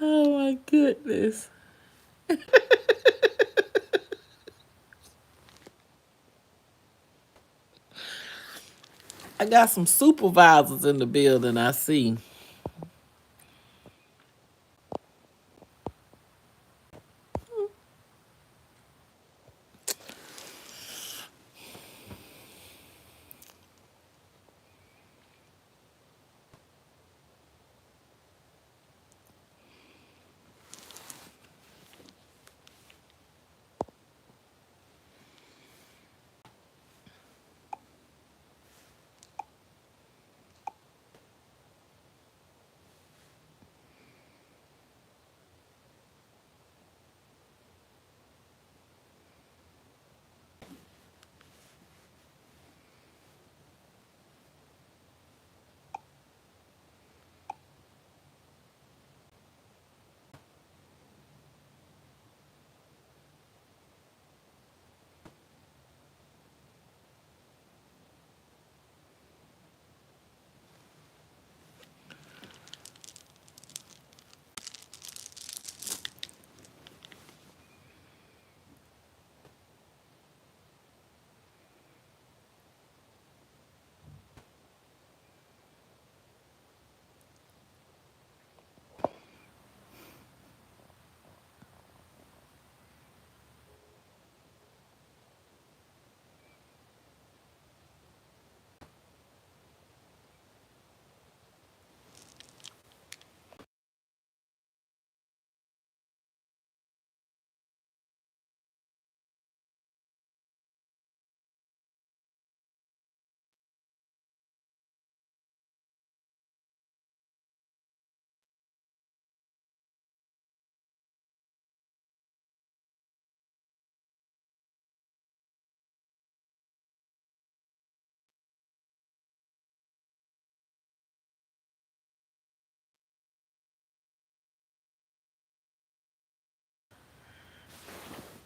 Oh my goodness. I got some supervisors in the building, I see.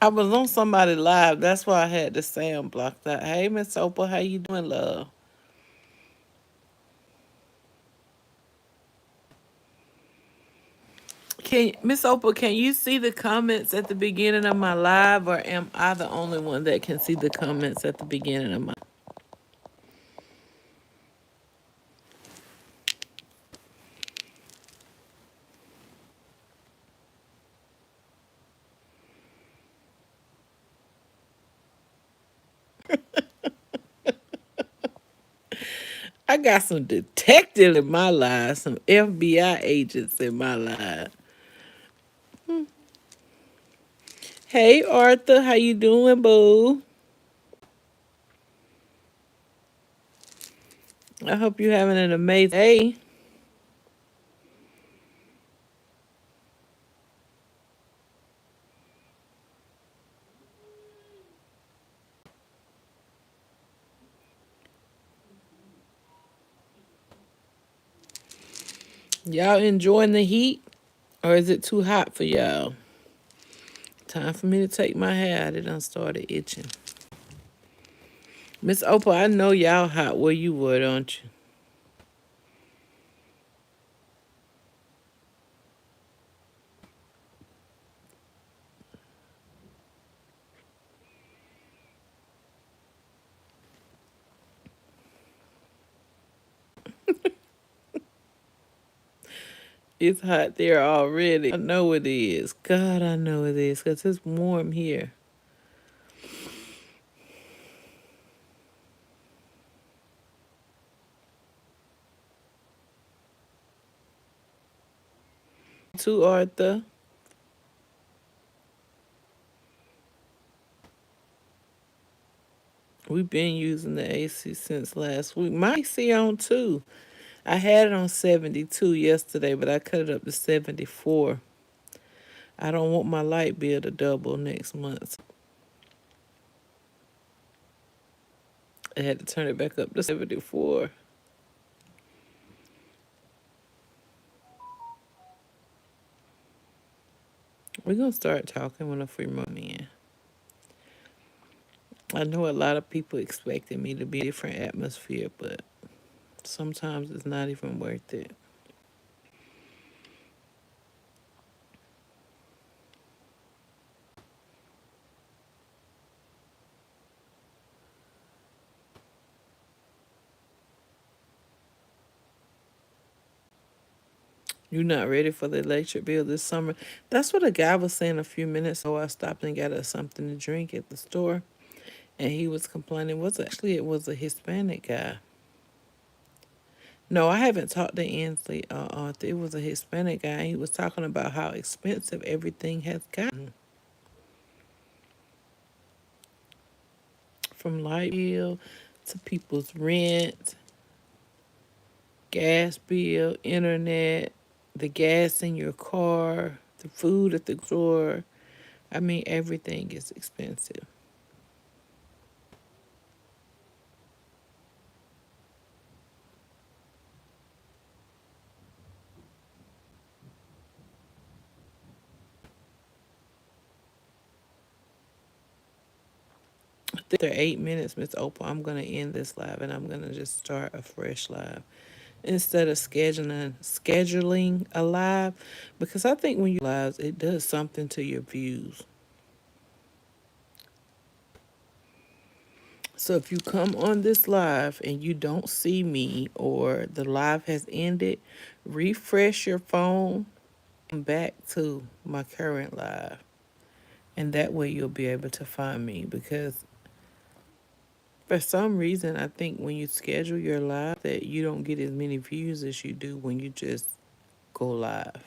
I was on somebody live. That's why I had the sound blocked out. Hey, Miss Opal, how you doing, love? Can Miss Opal, can you see the comments at the beginning of my live, or am I the only one that can see the comments at the beginning of my? I got some detectives in my live, some FBI agents in my live. Hey, Arthur, how you doing, boo? I hope you're having an amazing day. Y'all enjoying the heat, or is it too hot for y'all? Time for me to take my hair out. It done started itching. Miss Opal, I know y'all hot where you were, don't you? It's hot there already. I know it is. God, I know it is, because it's warm here. Too, Arthur. We've been using the AC since last week. My AC on too. I had it on 72 yesterday, but I cut it up to 74. I don't want my light bill to double next month. I had to turn it back up to 74. We're going to start talking when a free money in. I know a lot of people expected me to be a different atmosphere, but sometimes it's not even worth it. You're not ready for the electric bill this summer. That's what a guy was saying a few minutes ago. I stopped and got us something to drink at the store, and he was complaining. It was a Hispanic guy. No, I haven't talked to Ansley. It was a Hispanic guy. He was talking about how expensive everything has gotten, from light bill to people's rent, gas bill, internet, the gas in your car, the food at the store. I mean, everything is expensive. After 8 minutes, Miss Opal, I'm gonna end this live and I'm gonna just start a fresh live instead of scheduling a live, because I think when you lives, it does something to your views. So if you come on this live and you don't see me or the live has ended, refresh your phone and back to my current live. And that way you'll be able to find me, because for some reason I think when you schedule your live that you don't get as many views as you do when you just go live.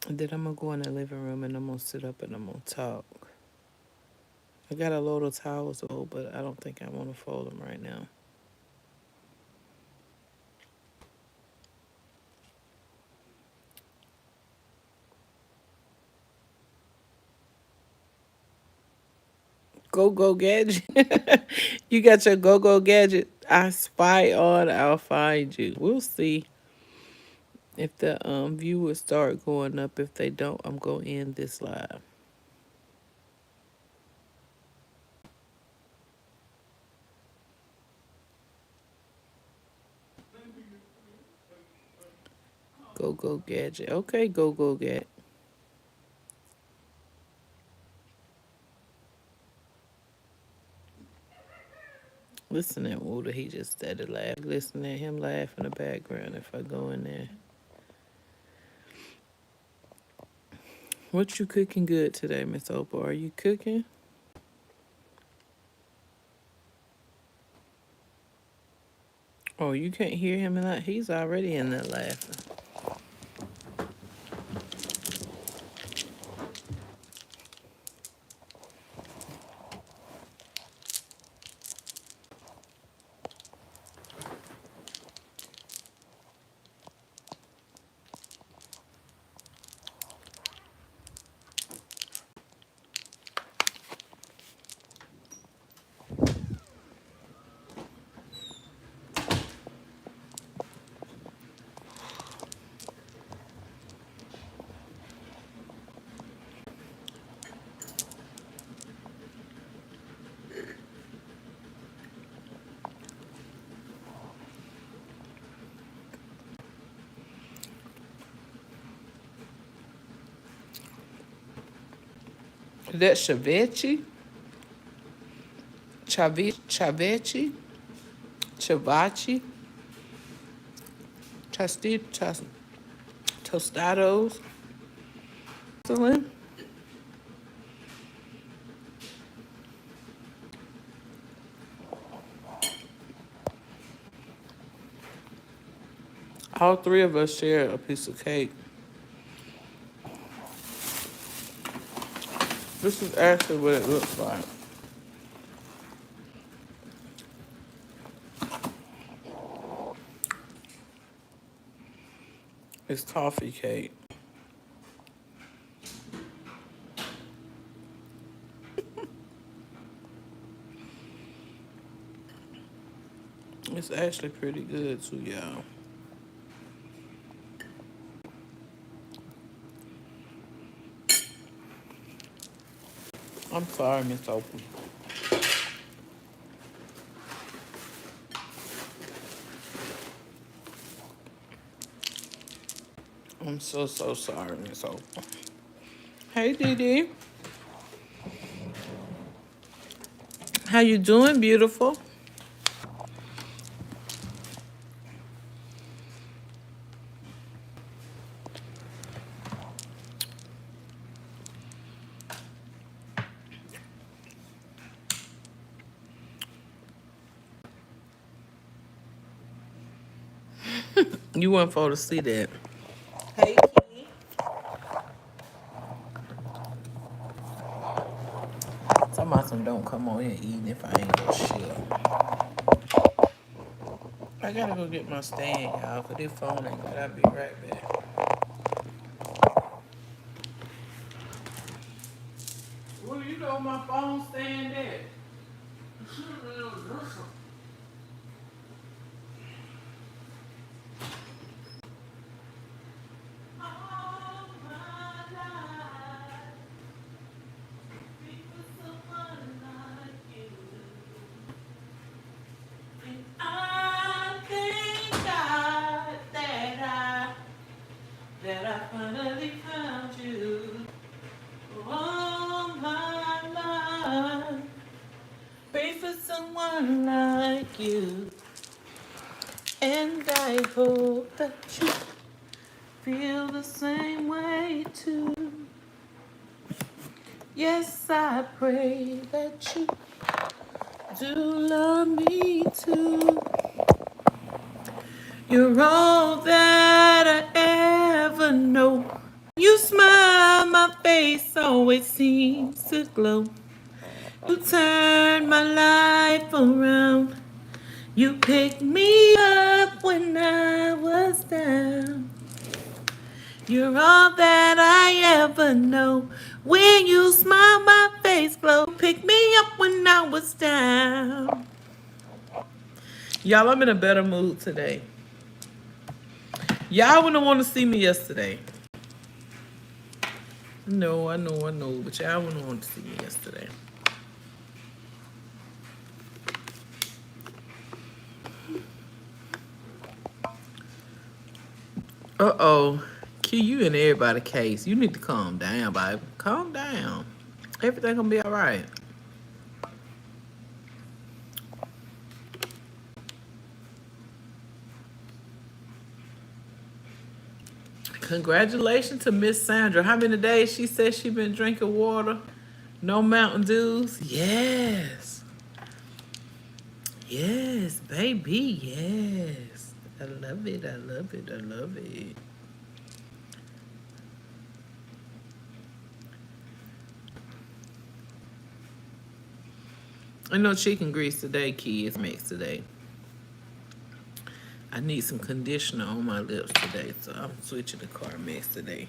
And then I'm gonna go in the living room and I'm gonna sit up and I'm gonna talk. I got a load of towels to fold, but I don't think I want to fold them right now. Go go gadget. You got your go go gadget. I spy on. I'll find you. We'll see if the viewers start going up. If they don't, I'm gonna end this live. Go go gadget. Okay, go go gadget. Listen at Wooder. He just started laughing. Listen at him laugh in the background. If I go in there, what you cooking good today, Miss Opal? Are you cooking? Oh, you can't hear him and that. He's already in there laughing. Is that Chavechi? Chavechi? Chavachi? Tostados? Excellent. All three of us share a piece of cake. This is actually what it looks like. It's toffee cake. It's actually pretty good too, y'all. I'm sorry, Miss Opal. I'm so sorry, Miss Opal. Hey, Dee Dee. How you doing, beautiful? You weren't for to see that. Hey, Key. Somebody don't come on here eating if I ain't gonna share. I gotta go get my stand, y'all, for this phone ain't good. I'll be right back. Well, you know my phone stand at. I thank God that I finally found you. All my life, pray for someone like you, and I hope that you feel the same way too. Yes, I pray that you do love me too. You're all that I ever know. You smile, my face always seems to glow. You turn my life around. You picked me up when I was down. You're all that I ever know. When you smile, my face glow. Pick me up when I was down. Y'all, I'm in a better mood today. Y'all wouldn't want to see me yesterday. No, I know, but y'all wouldn't want to see me yesterday. Uh-oh. Key, you in everybody's case. You need to calm down, baby. Calm down. Everything gonna be all right. Congratulations to Miss Sandra. How many days she said she been drinking water? No Mountain Dews? Yes. Yes, baby, yes. I love it, I love it, I love it. I know chicken grease today, kids, mix today. I need some conditioner on my lips today, so I'm switching to Carmex today.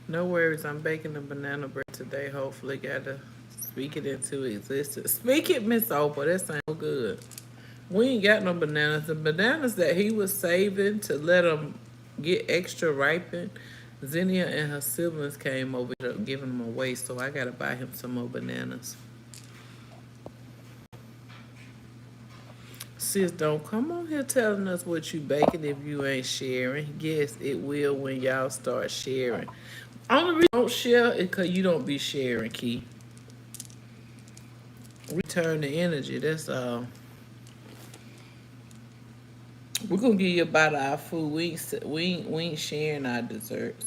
No worries, I'm baking a banana bread today. Hopefully, gotta speak it into existence. Speak it, Miss Oprah. That sounds so good. We ain't got no bananas. The bananas that he was saving to let them get extra ripened, Xenia and her siblings came over giving them away, so I gotta buy him some more bananas. Sis, don't come on here telling us what you baking if you ain't sharing. Yes, it will when y'all start sharing. Only reason I don't share is because you don't be sharing, Key. Return the energy, that's all. We're gonna give you about our food. We ain't sharing our desserts.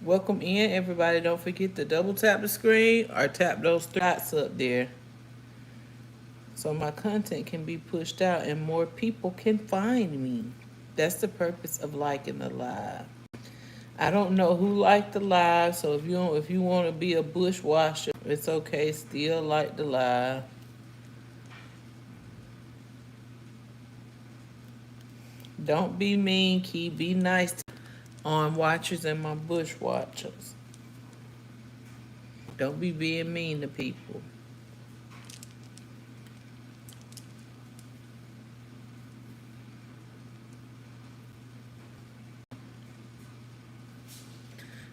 Welcome in, everybody. Don't forget to double tap the screen or tap those three dots up there so my content can be pushed out and more people can find me. That's the purpose of liking the live. I don't know who liked the live, so if you want to be a bushwasher, it's okay. Still like the live. Don't be mean, Key. Be nice to on watchers and my bush watchers. Don't be being mean to people.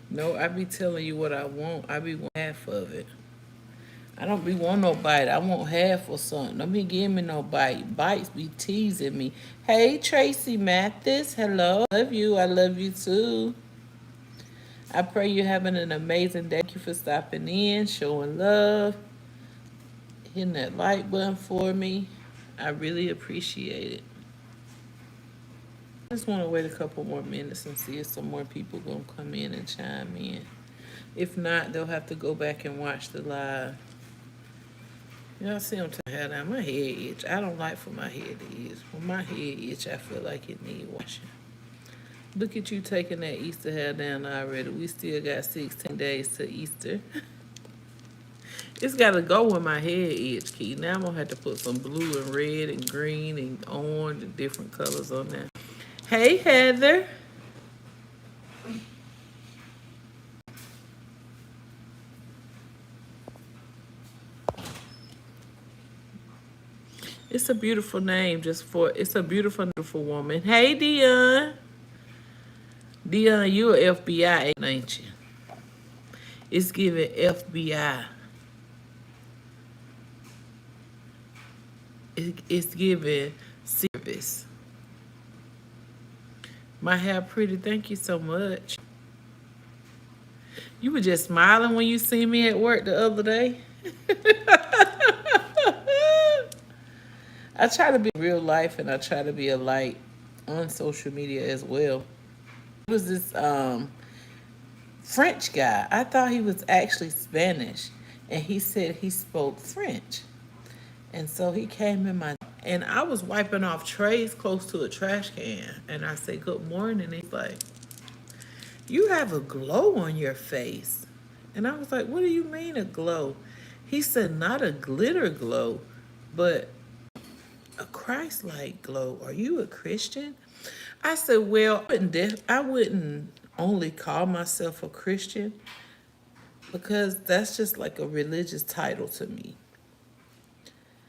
No, I be telling you what I want. I be want half of it. I don't be want no bite. I want half or something. Don't be giving me no bite. Bites be teasing me. Hey, Tracy Mathis. Hello. Love you. I love you too. I pray you're having an amazing day. Thank you for stopping in, showing love, hitting that like button for me. I really appreciate it. I just want to wait a couple more minutes and see if some more people gonna come in and chime in. If not, they'll have to go back and watch the live. Y'all see I'm taking my hair down. My head itch. I don't like for my head to itch. When my head itch, I feel like it need washing. Look at you taking that Easter hair down already. We still got 16 days to Easter. It's got to go when my head itch, Key. Now I'm going to have to put some blue and red and green and orange and different colors on there. Hey, Heather. It's a beautiful name it's a beautiful, beautiful woman. Hey, Dion. Dion, you a FBI, ain't you? It's giving FBI. It's giving service. My hair pretty. Thank you so much. You were just smiling when you see me at work the other day. I try to be real life and I try to be a light on social media as well. It was this French guy. I thought he was actually Spanish and he said he spoke French. And so he came in my and I was wiping off trays close to a trash can and I said, "Good morning." And he's like, "You have a glow on your face." And I was like, "What do you mean a glow?" He said, "Not a glitter glow, but a Christ-like glow. Are you a Christian?" I said, "Well, I wouldn't only call myself a Christian because that's just like a religious title to me.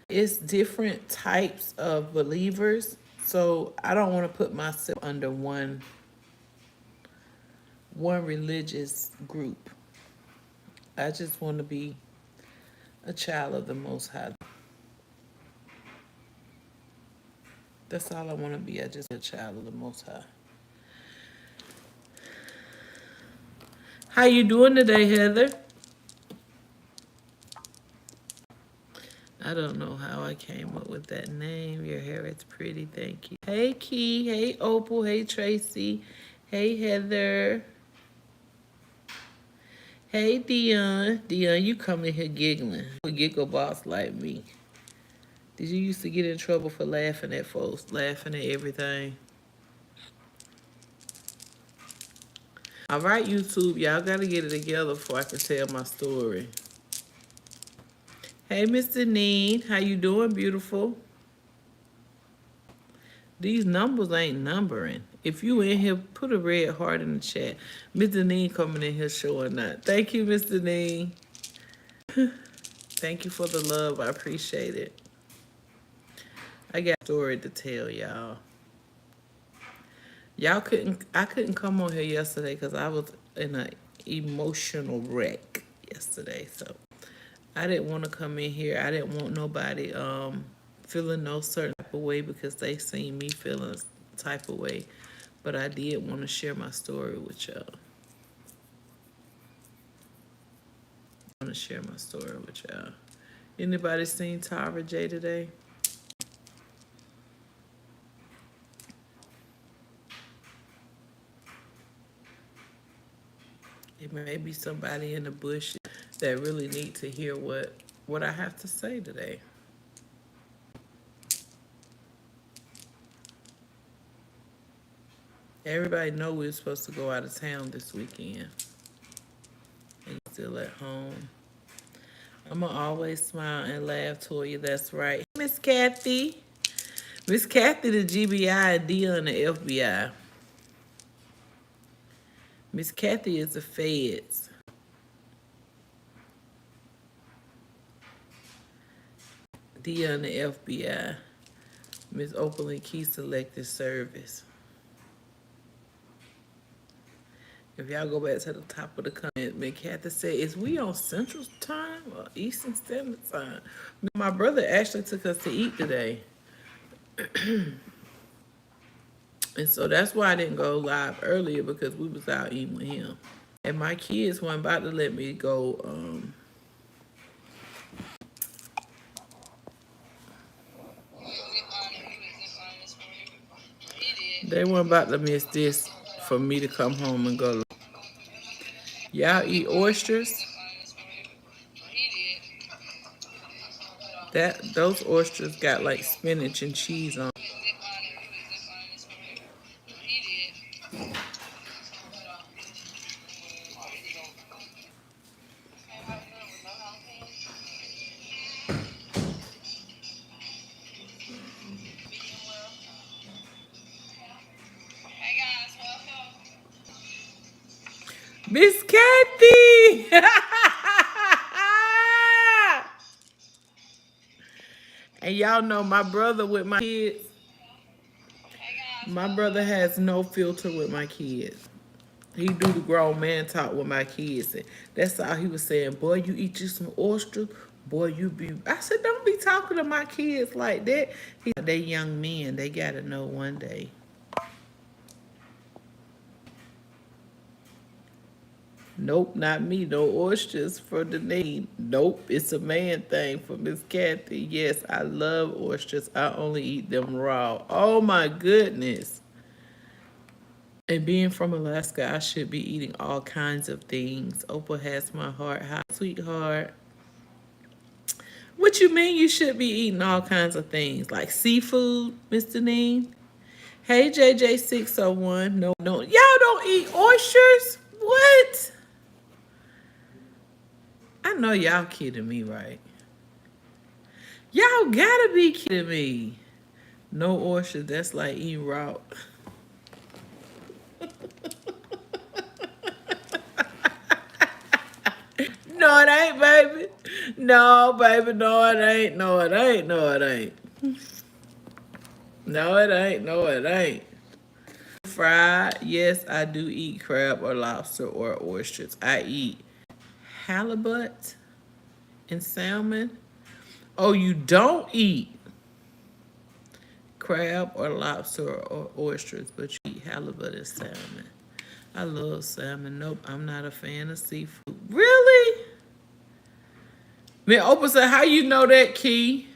It's different types of believers, so I don't want to put myself under one religious group. I just want to be a child of the Most High. That's all I want to be. I just a child of the Most High." How you doing today, Heather? I don't know how I came up with that name. Your hair is pretty. Thank you. Hey, Key. Hey, Opal. Hey, Tracy. Hey, Heather. Hey, Dion. Dion, you come in here giggling. A giggle boss like me. Did you used to get in trouble for laughing at folks, laughing at everything? All right, YouTube, y'all got to get it together before I can tell my story. Hey, Mr. Neen, how you doing, beautiful? These numbers ain't numbering. If you in here, put a red heart in the chat. Mr. Neen coming in here showing that. Thank you, Mr. Neen. Thank you for the love. I appreciate it. I got a story to tell y'all. I couldn't come on here yesterday because I was in an emotional wreck yesterday. So I didn't want to come in here. I didn't want nobody feeling no certain type of way because they seen me feeling a type of way. But I did want to share my story with y'all. I want to share my story with y'all. Anybody seen Tara J today? It may be somebody in the bush that really need to hear what I have to say today. Everybody know we're supposed to go out of town this weekend. And you're still at home. I'm going to always smile and laugh toward you. That's right. Miss Kathy. Miss Kathy, the GBI, and Dion, the FBI. Miss Kathy is the feds. Dion, the FBI. Miss Oakland Key Selected Service. If y'all go back to the top of the comment, Miss Kathy said, "Is we on Central Time or Eastern Standard Time?" My brother actually took us to eat today. And so that's why I didn't go live earlier because we was out eating with him. And my kids weren't about to let me go They weren't about to miss this for me to come home and go. Y'all eat oysters? Those oysters got like spinach and cheese on. Miss Kathy! And y'all know my brother with my kids. My brother has no filter with my kids. He do the grown man talk with my kids. And that's all he was saying. Boy, you eat you some oysters. Boy, you be. I said, don't be talking to my kids like that. They young men. They got to know one day. Nope, not me. No oysters for Deneen. Nope, it's a man thing for Miss Kathy. Yes, I love oysters. I only eat them raw. Oh my goodness. And being from Alaska, I should be eating all kinds of things. Oprah has my heart. Hi, sweetheart. What you mean you should be eating all kinds of things? Like seafood, Mr. Neen? Hey, JJ601. No, no. Y'all don't eat oysters? What? I know y'all kidding me, right? Y'all gotta be kidding me. No oysters, that's like eating raw. No, it ain't, baby. No, baby, no, it ain't. No, it ain't. No, it ain't. No, it ain't. No, it ain't. Fried, yes, I do eat crab or lobster or oysters. I eat halibut and salmon. Oh, you don't eat crab or lobster or oysters, but you eat halibut and salmon. I love salmon. Nope, I'm not a fan of seafood. Really? Man, Oprah said, how you know that, Key?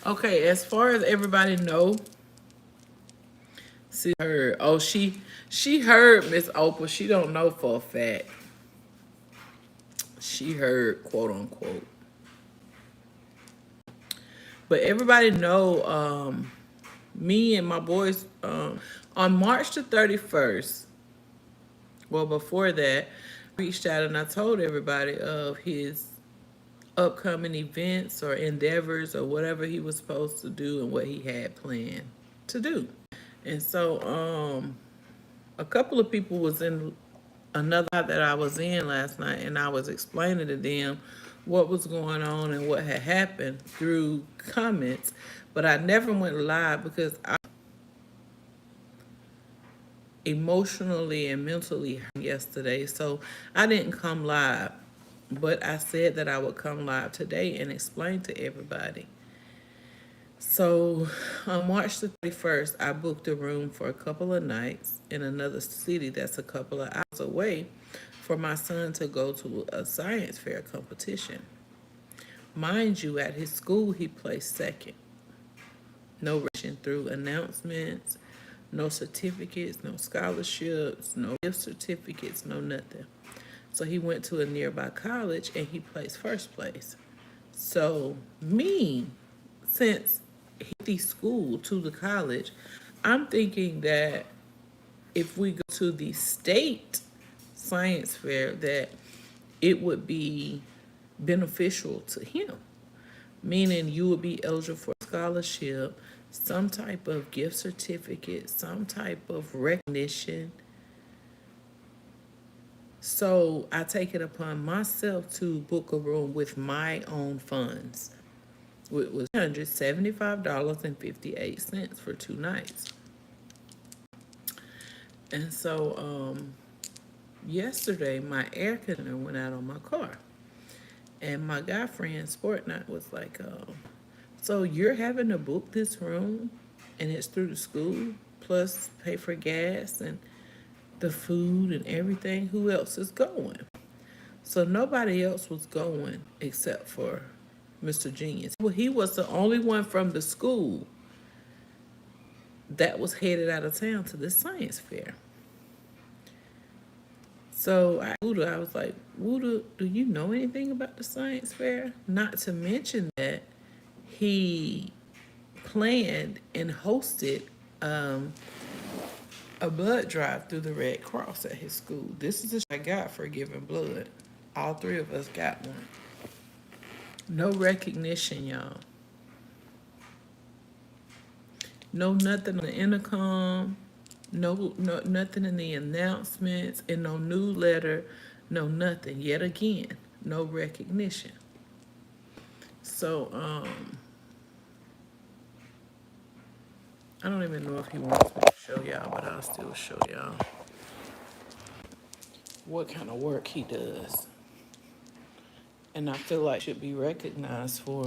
Okay, as far as everybody know, she heard. Oh, she heard Miss Oprah. She don't know for a fact. She heard, quote unquote. But everybody know me and my boys on March the 31st. Well, before that, I reached out and I told everybody of his upcoming events or endeavors or whatever he was supposed to do and what he had planned to do. And so a couple of people was in another that I was in last night, and I was explaining to them what was going on and what had happened through comments, but I never went live because I emotionally and mentally hurt yesterday, so I didn't come live. But I said that I would come live today and explain to everybody. So on March the 31st, I booked a room for a couple of nights in another city that's a couple of hours away for my son to go to a science fair competition. Mind you, at his school, he placed second. No rushing through announcements, no certificates, no scholarships, no gift certificates, no nothing. So he went to a nearby college and he placed first place. So me, since the school to the college, I'm thinking that if we go to the state science fair, that it would be beneficial to him, meaning you would be eligible for a scholarship, some type of gift certificate, some type of recognition. So I take it upon myself to book a room with my own funds. It was $175.58 for 2 nights. And so yesterday, my air conditioner went out on my car. And my guy friend, Sport Night, was like, so you're having to book this room and it's through the school? plus pay for gas and the food and everything. Who else is going? So nobody else was going except for Mr. Genius. Well, he was the only one from the school that was headed out of town to this science fair. So I was like, Wuda, do you know anything about the science fair? Not to mention that he planned and hosted a blood drive through the Red Cross at his school. This is what I got for giving blood. All three of us got one. No recognition, y'all. No nothing on the intercom. No nothing in the announcements, and no newsletter, no nothing. Yet again, no recognition. So I don't even know if he wants me to show y'all, but I'll still show y'all what kind of work he does. And I feel like should be recognized for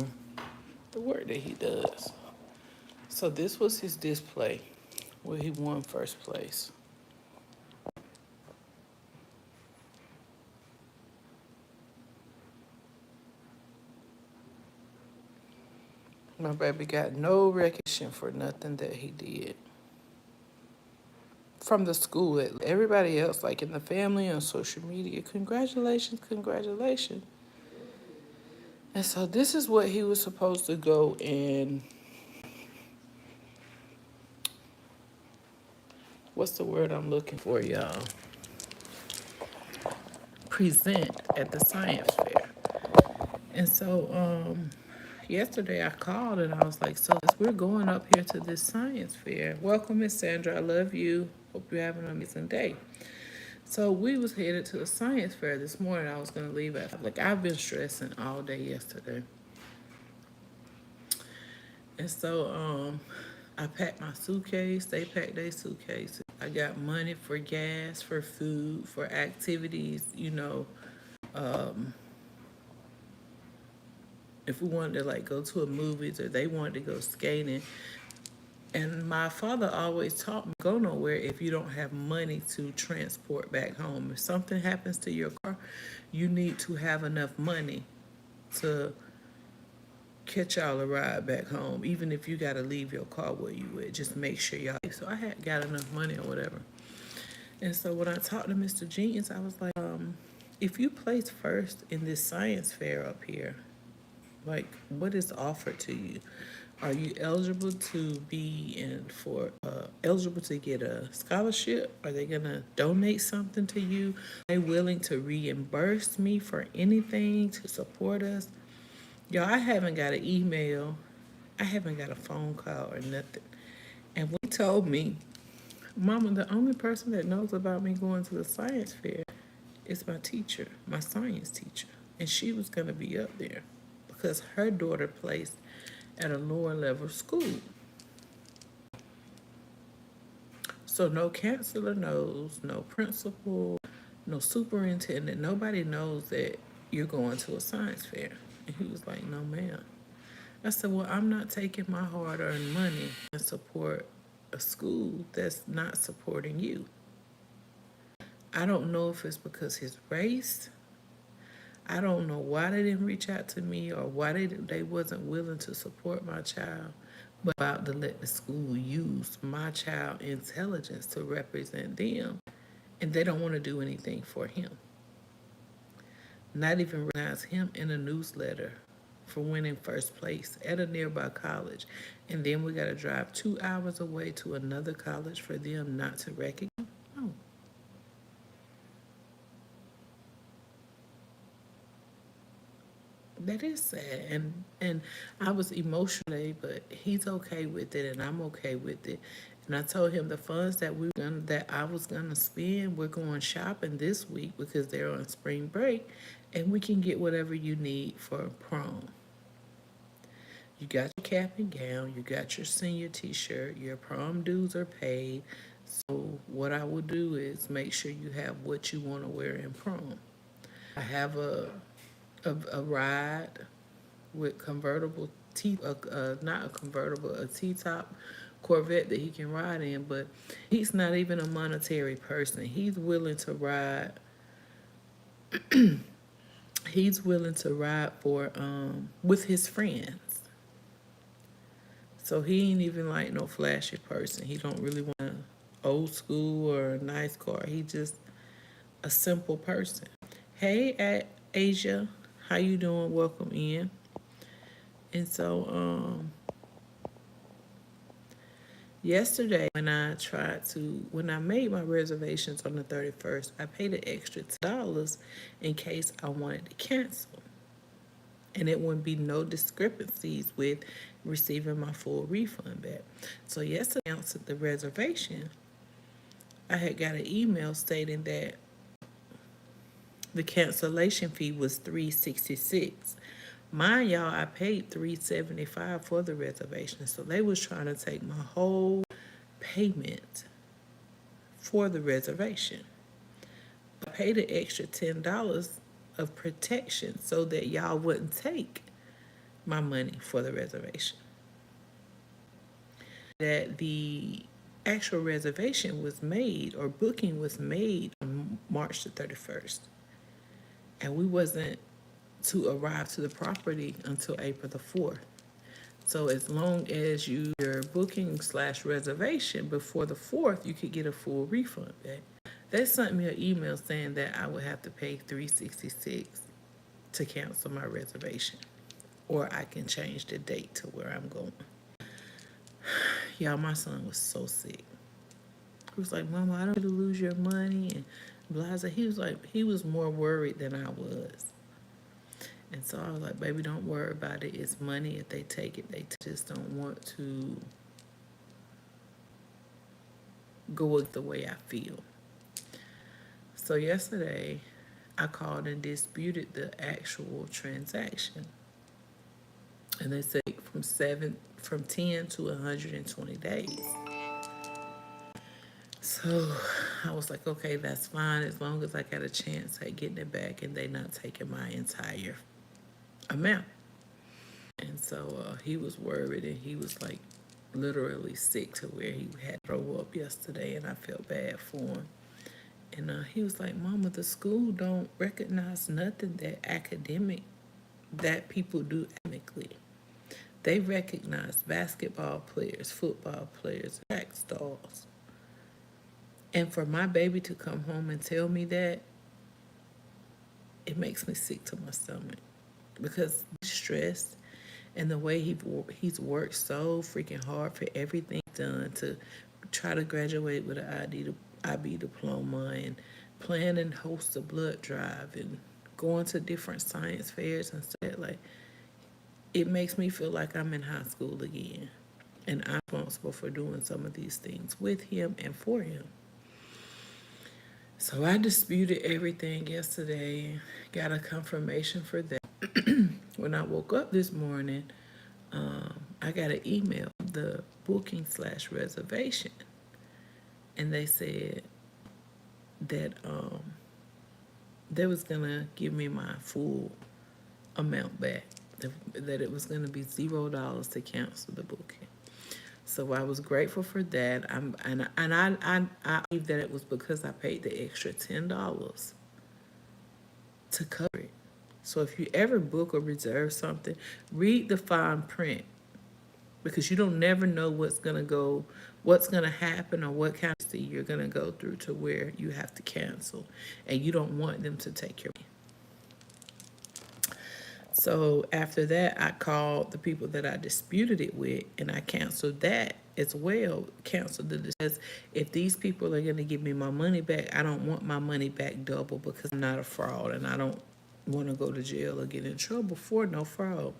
the work that he does. So this was his display where he won first place. My baby got no recognition for nothing that he did. From the school, everybody else, like in the family and social media, congratulations, congratulations. And so this is what he was supposed to go and, what's the word I'm looking for, y'all? Present at the science fair. And so yesterday I called and I was like, so we're going up here to this science fair. Welcome, Miss Sandra. I love you. Hope you're having an amazing day. So we was headed to the science fair this morning. I was gonna leave at like I've been stressing all day yesterday. And so I packed my suitcase, they packed their suitcase. I got money for gas, for food, for activities, if we wanted to like go to a movies or they wanted to go skating. And my father always taught me, go nowhere if you don't have money to transport back home. If something happens to your car, you need to have enough money to catch y'all a ride back home. Even if you got to leave your car where you would, just make sure y'all. So I had got enough money or whatever. And so when I talked to Mr. Genius, I was like, if you place first in this science fair up here, like what is offered to you? Are you eligible to be eligible to get a scholarship? Are they gonna donate something to you? Are they willing to reimburse me for anything to support us? Y'all, I haven't got an email. I haven't got a phone call or nothing. And when he told me, Mama, the only person that knows about me going to the science fair is my teacher, my science teacher. And she was gonna be up there because her daughter placed at a lower level school. So no counselor knows, no principal, no superintendent, nobody knows that you're going to a science fair. And he was like, no, ma'am. I said, well, I'm not taking my hard-earned money and support a school that's not supporting you. I don't know if it's because his race. I don't know why they didn't reach out to me or why they wasn't willing to support my child, but about to let the school use my child's intelligence to represent them, and they don't want to do anything for him. Not even recognize him in a newsletter for winning first place at a nearby college. And then we got to drive 2 hours away to another college for them not to recognize. No. That is sad, and I was emotional, but he's okay with it, and I'm okay with it. And I told him the funds that I was gonna spend, we're going shopping this week because they're on spring break, and we can get whatever you need for prom. You got your cap and gown, you got your senior T-shirt, your prom dues are paid. So what I will do is make sure you have what you want to wear in prom. I have a ride with convertible not a convertible, a T-top Corvette that he can ride in, but he's not even a monetary person. He's willing to ride. He's willing to ride for with his friends. So he ain't even like no flashy person. He don't really want an old school or a nice car. He just a simple person. Hey, at Asia, how you doing? Welcome in. And so, yesterday when I made my reservations on the 31st, I paid an extra $2 in case I wanted to cancel. And it wouldn't be no discrepancies with receiving my full refund back. So yesterday, I canceled the reservation. I had got an email stating that the cancellation fee was $366. Mind y'all, I paid $375 for the reservation, so they was trying to take my whole payment for the reservation. I paid an extra $10 of protection so that y'all wouldn't take my money for the reservation. That the actual reservation was made or booking was made on March the 31st. And we wasn't to arrive to the property until April the 4th. So as long as your booking / reservation before the 4th, you could get a full refund back. They sent me an email saying that I would have to pay $366 to cancel my reservation, or I can change the date to where I'm going. Y'all, my son was so sick. He was like, "Mama, I don't want you to lose your money," and blah. He was more worried than I was. And so I was like, "Baby, don't worry about it. It's money. If they take it, they just don't want to go with the way I feel." So yesterday, I called and disputed the actual transaction. And they said from 10 to 120 days. So I was like, okay, that's fine as long as I got a chance at getting it back and they not taking my entire amount. And so he was worried, and he was like literally sick to where he had to throw up yesterday, and I felt bad for him. And he was like, "Mama, the school don't recognize nothing that people do academically. They recognize basketball players, football players, track stars. And for my baby to come home and tell me that, it makes me sick to my stomach, because he's stressed, and the way he's worked so freaking hard for everything done to try to graduate with an IB diploma, and plan and host a blood drive, and going to different science fairs and stuff. Like, it makes me feel like I'm in high school again, and I'm responsible for doing some of these things with him and for him. So I disputed everything yesterday, got a confirmation for that. When I woke up this morning, I got an email, the booking / reservation, and they said that they was gonna give me my full amount back, that it was gonna be $0 to cancel the booking. So I was grateful for that. I believe that it was because I paid the extra $10 to cover it. So if you ever book or reserve something, read the fine print, because you don't never know what's gonna happen, or what kind of you're gonna go through to where you have to cancel, and you don't want them to take your money. So after that, I called the people that I disputed it with, and I canceled that as well. Canceled the, because if these people are going to give me my money back, I don't want my money back double, because I'm not a fraud, and I don't want to go to jail or get in trouble for no fraud.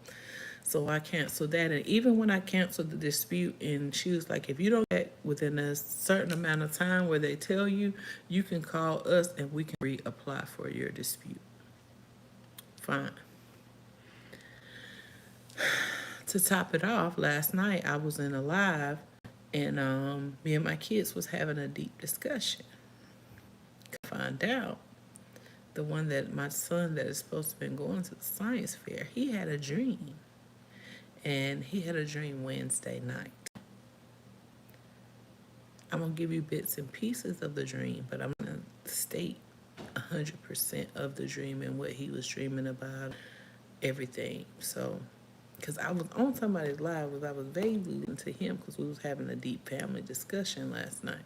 So I canceled that. And even when I canceled the dispute, and she was like, if you don't get within a certain amount of time where they tell you, you can call us and we can reapply for your dispute. Fine. To top it off, last night I was in a live, and me and my kids was having a deep discussion. Find out the one that my son that is supposed to have been going to the science fair, he had a dream. And he had a dream Wednesday night. I'm going to give you bits and pieces of the dream, but I'm going to state 100% of the dream and what he was dreaming about, everything. So, because I was on somebody's live, I was vaguely listening to him because we was having a deep family discussion last night.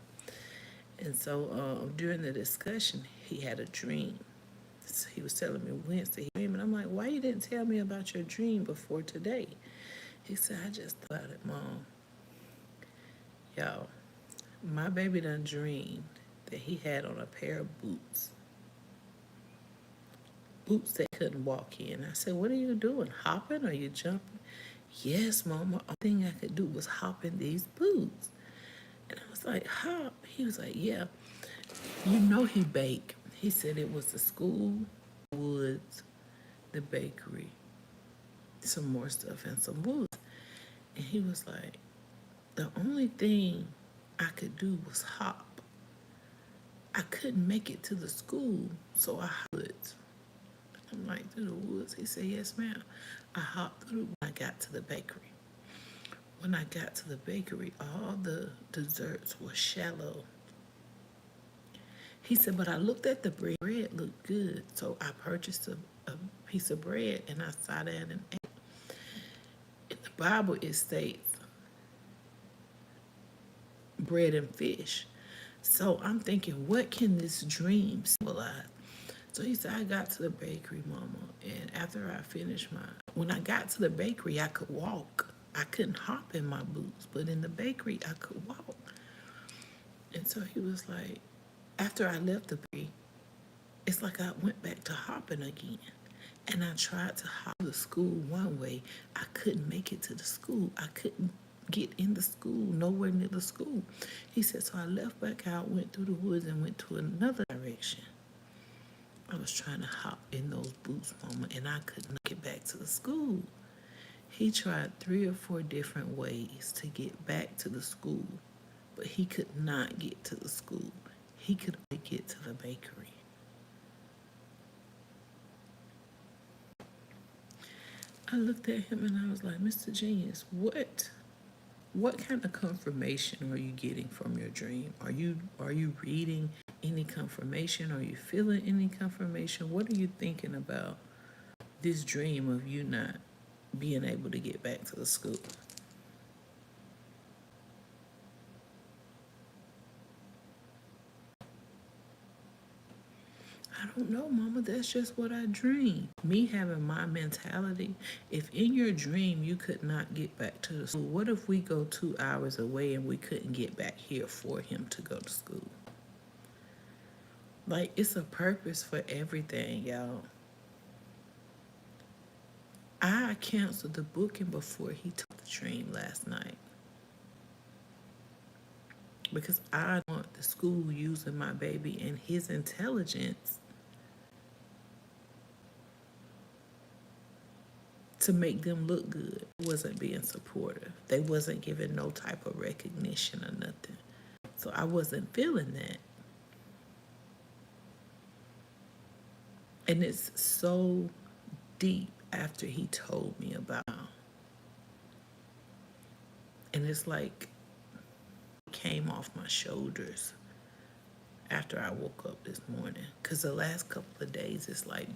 And so during the discussion, he had a dream. So he was telling me Wednesday he dreamed, and I'm like, why you didn't tell me about your dream before today? He said, I just thought it, Mom. Y'all, my baby done dreamed that he had on a pair of boots. Boots that couldn't walk in. I said, what are you doing? Hopping? Or you jumping? Yes, Mama. All thing I could do was hop in these boots. And I was like, hop? He was like, yeah. You know he baked. He said it was the school, woods, the bakery, some more stuff, and some woods. And he was like, the only thing I could do was hop. I couldn't make it to the school, so I hopped. I'm like, through the woods? He said, yes, ma'am. I hopped through when I got to the bakery. When I got to the bakery, all the desserts were shallow. He said, but I looked at the bread. Bread looked good, so I purchased a piece of bread, and I sat down and ate. In the Bible, it states bread and fish. So I'm thinking, what can this dream symbolize? So he said, I got to the bakery, Mama, and after I finished when I got to the bakery, I could walk. I couldn't hop in my boots, but in the bakery, I could walk. And so he was like, after I left the bakery, it's like I went back to hopping again. And I tried to hop to the school one way. I couldn't make it to the school. I couldn't get in the school, nowhere near the school. He said, so I left back out, went through the woods, and went to another direction. I was trying to hop in those boots, Mama, and I couldn't get back to the school. He tried 3 or 4 different ways to get back to the school, but he could not get to the school. He could only get to the bakery. I looked at him and I was like, Mr. Genius, what kind of confirmation are you getting from your dream? Are you reading any confirmation? Are you feeling any confirmation? What are you thinking about this dream of you not being able to get back to the school? I don't know, Mama. That's just what I dream. Me having my mentality, if in your dream you could not get back to the school, what if we go 2 hours away and we couldn't get back here for him to go to school? Like, it's a purpose for everything, y'all. I canceled the booking before he took the dream last night because I want the school using my baby and his intelligence to make them look good. Wasn't being supportive. They wasn't giving no type of recognition or nothing. So I wasn't feeling that. And it's so deep after he told me about it. And it's like it came off my shoulders after I woke up this morning. Because the last couple of days, it's like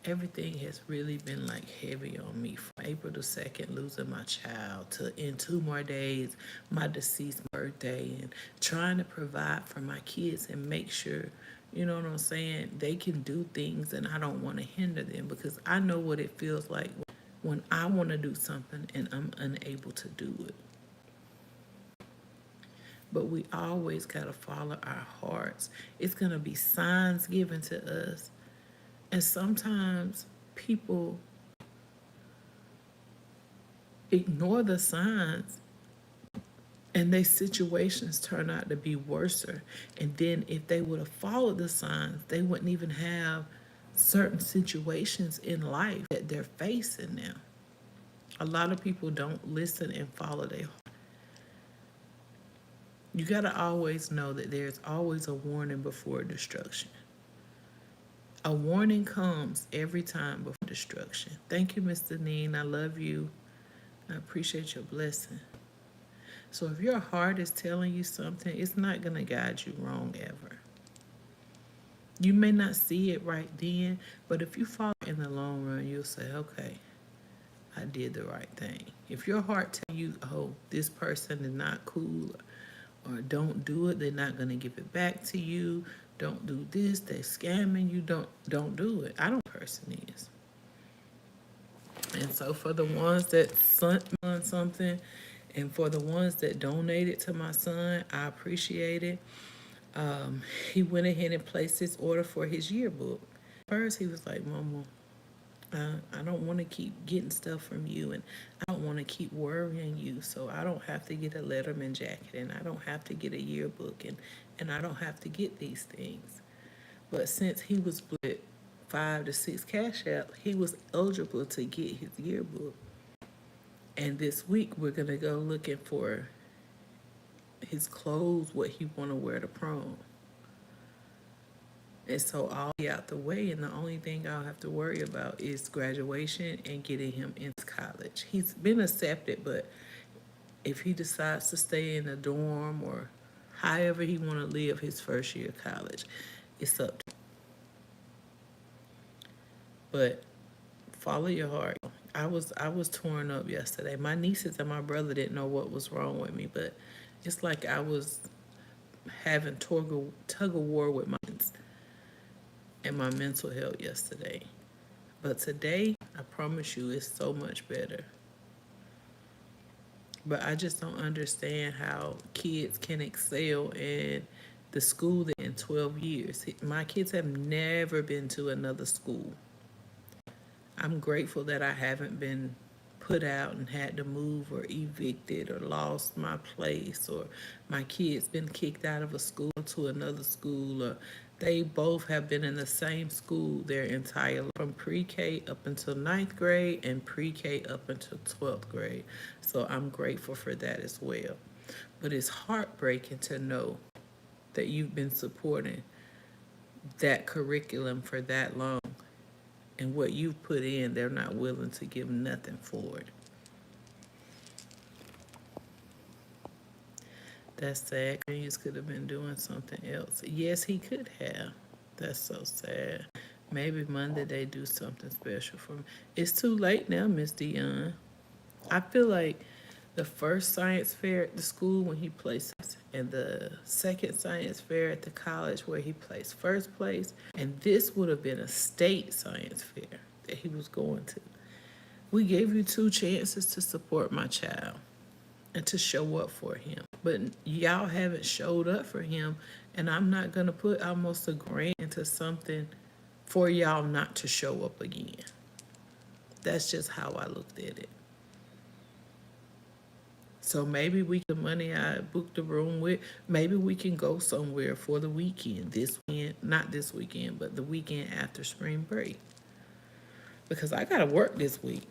everything has really been like heavy on me. From April the 2nd, losing my child, to in 2 more days, my deceased birthday, and trying to provide for my kids and make sure, you know what I'm saying, they can do things and I don't want to hinder them because I know what it feels like when I want to do something and I'm unable to do it. But we always got to follow our hearts. It's going to be signs given to us. And sometimes people ignore the signs and their situations turn out to be worse. And then if they would have followed the signs, they wouldn't even have certain situations in life that they're facing now. A lot of people don't listen and follow their heart. You got to always know that there's always a warning before destruction. A warning comes every time before destruction. Thank you, Mr. Neen. I love you. I appreciate your blessing. So if your heart is telling you something, it's not going to guide you wrong ever. You may not see it right then, but if you follow in the long run, you'll say, okay, I did the right thing. If your heart tells you, oh, this person is not cool, or don't do it, they're not going to give it back to you, don't do this, they're scamming you, don't do it. I don't person is. And so for the ones that sent me something, and for the ones that donated to my son, I appreciate it. He went ahead and placed his order for his yearbook. First, he was like, Mama, I don't want to keep getting stuff from you, and I don't want to keep worrying you, so I don't have to get a Letterman jacket, and I don't have to get a yearbook, and I don't have to get these things. But since he was split 5 to 6 Cash App, he was eligible to get his yearbook. And this week we're gonna go looking for his clothes, what he wanna wear to prom. And so I'll be out the way, and the only thing I'll have to worry about is graduation and getting him into college. He's been accepted, but if he decides to stay in a dorm or however he want to live his first year of college, it's up to him. But follow your heart. I was torn up yesterday. My nieces and my brother didn't know what was wrong with me, but it's like I was having tug of war with my and my mental health yesterday. But today, I promise you, it's so much better. But I just don't understand how kids can excel in the school that in 12 years. My kids have never been to another school. I'm grateful that I haven't been put out and had to move or evicted or lost my place, or my kids been kicked out of a school to another school, or they both have been in the same school their entire life, from pre-K up until ninth grade and pre-K up until 12th grade. So I'm grateful for that as well. But it's heartbreaking to know that you've been supporting that curriculum for that long, and what you've put in, they're not willing to give nothing for it. That's sad. He could have been doing something else. Yes, he could have. That's so sad. Maybe Monday they do something special for me. It's too late now, Miss Dion. I feel like the first science fair at the school when he placed, and the second science fair at the college where he placed first place, and this would have been a state science fair that he was going to. We gave you 2 chances to support my child and to show up for him, but y'all haven't showed up for him, and I'm not gonna put almost $1,000 into something for y'all not to show up again. That's just how I looked at it. So maybe the money I booked the room with, maybe we can go somewhere for the weekend. This weekend, not this weekend, but the weekend after spring break. Because I gotta work this week.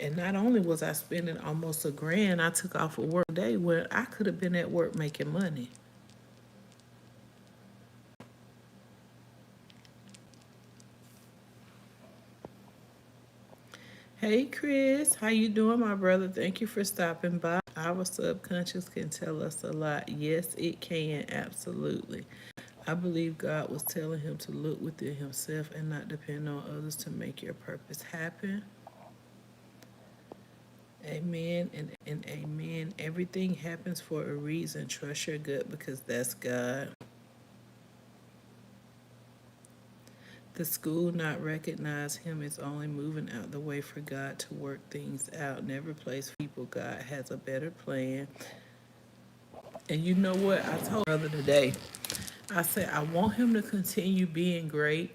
And not only was I spending almost $1,000, I took off a work day where I could have been at work making money. Hey Chris, how you doing, my brother? Thank you for stopping by. Our subconscious can tell us a lot. Yes, it can, absolutely. I believe God was telling him to look within himself and not depend on others to make your purpose happen. Amen and amen. Everything happens for a reason. Trust your gut because that's God. The school not recognize him is only moving out the way for God to work things out. Never place people. God has a better plan. And you know what? I told brother today, I said, I want him to continue being great,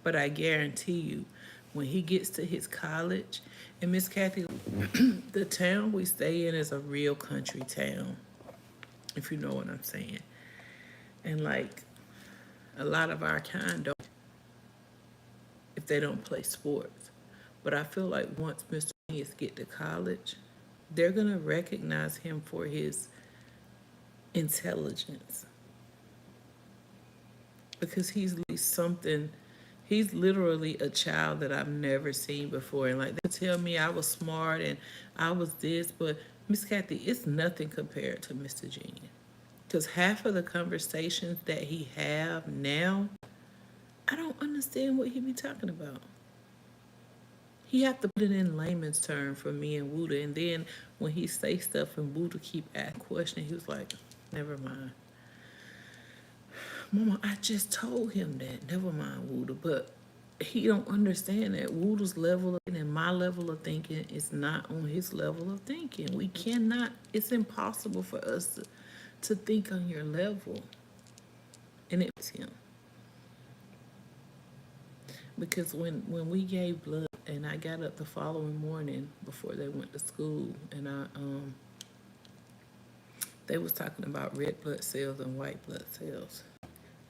but I guarantee you, when he gets to his college, and Miss Kathy, the town we stay in is a real country town, if you know what I'm saying. And like a lot of our kind don't, if they don't play sports. But I feel like once Mr. Hayes get to college, they're gonna recognize him for his intelligence, because he's literally a child that I've never seen before. And like they tell me I was smart and I was this, but Miss Kathy, it's nothing compared to Mr. Genius. Because half of the conversations that he have now, I don't understand what he be talking about. He have to put it in layman's term for me and Wuda, and then when he say stuff and Wuda keep asking questions, he was like, "Never mind, Mama. I just told him that. Never mind, Wuda." But he don't understand that Wuda's level and my level of thinking is not on his level of thinking. We cannot. It's impossible for us to think on your level, and it's him. Because when we gave blood and I got up the following morning before they went to school, and they was talking about red blood cells and white blood cells,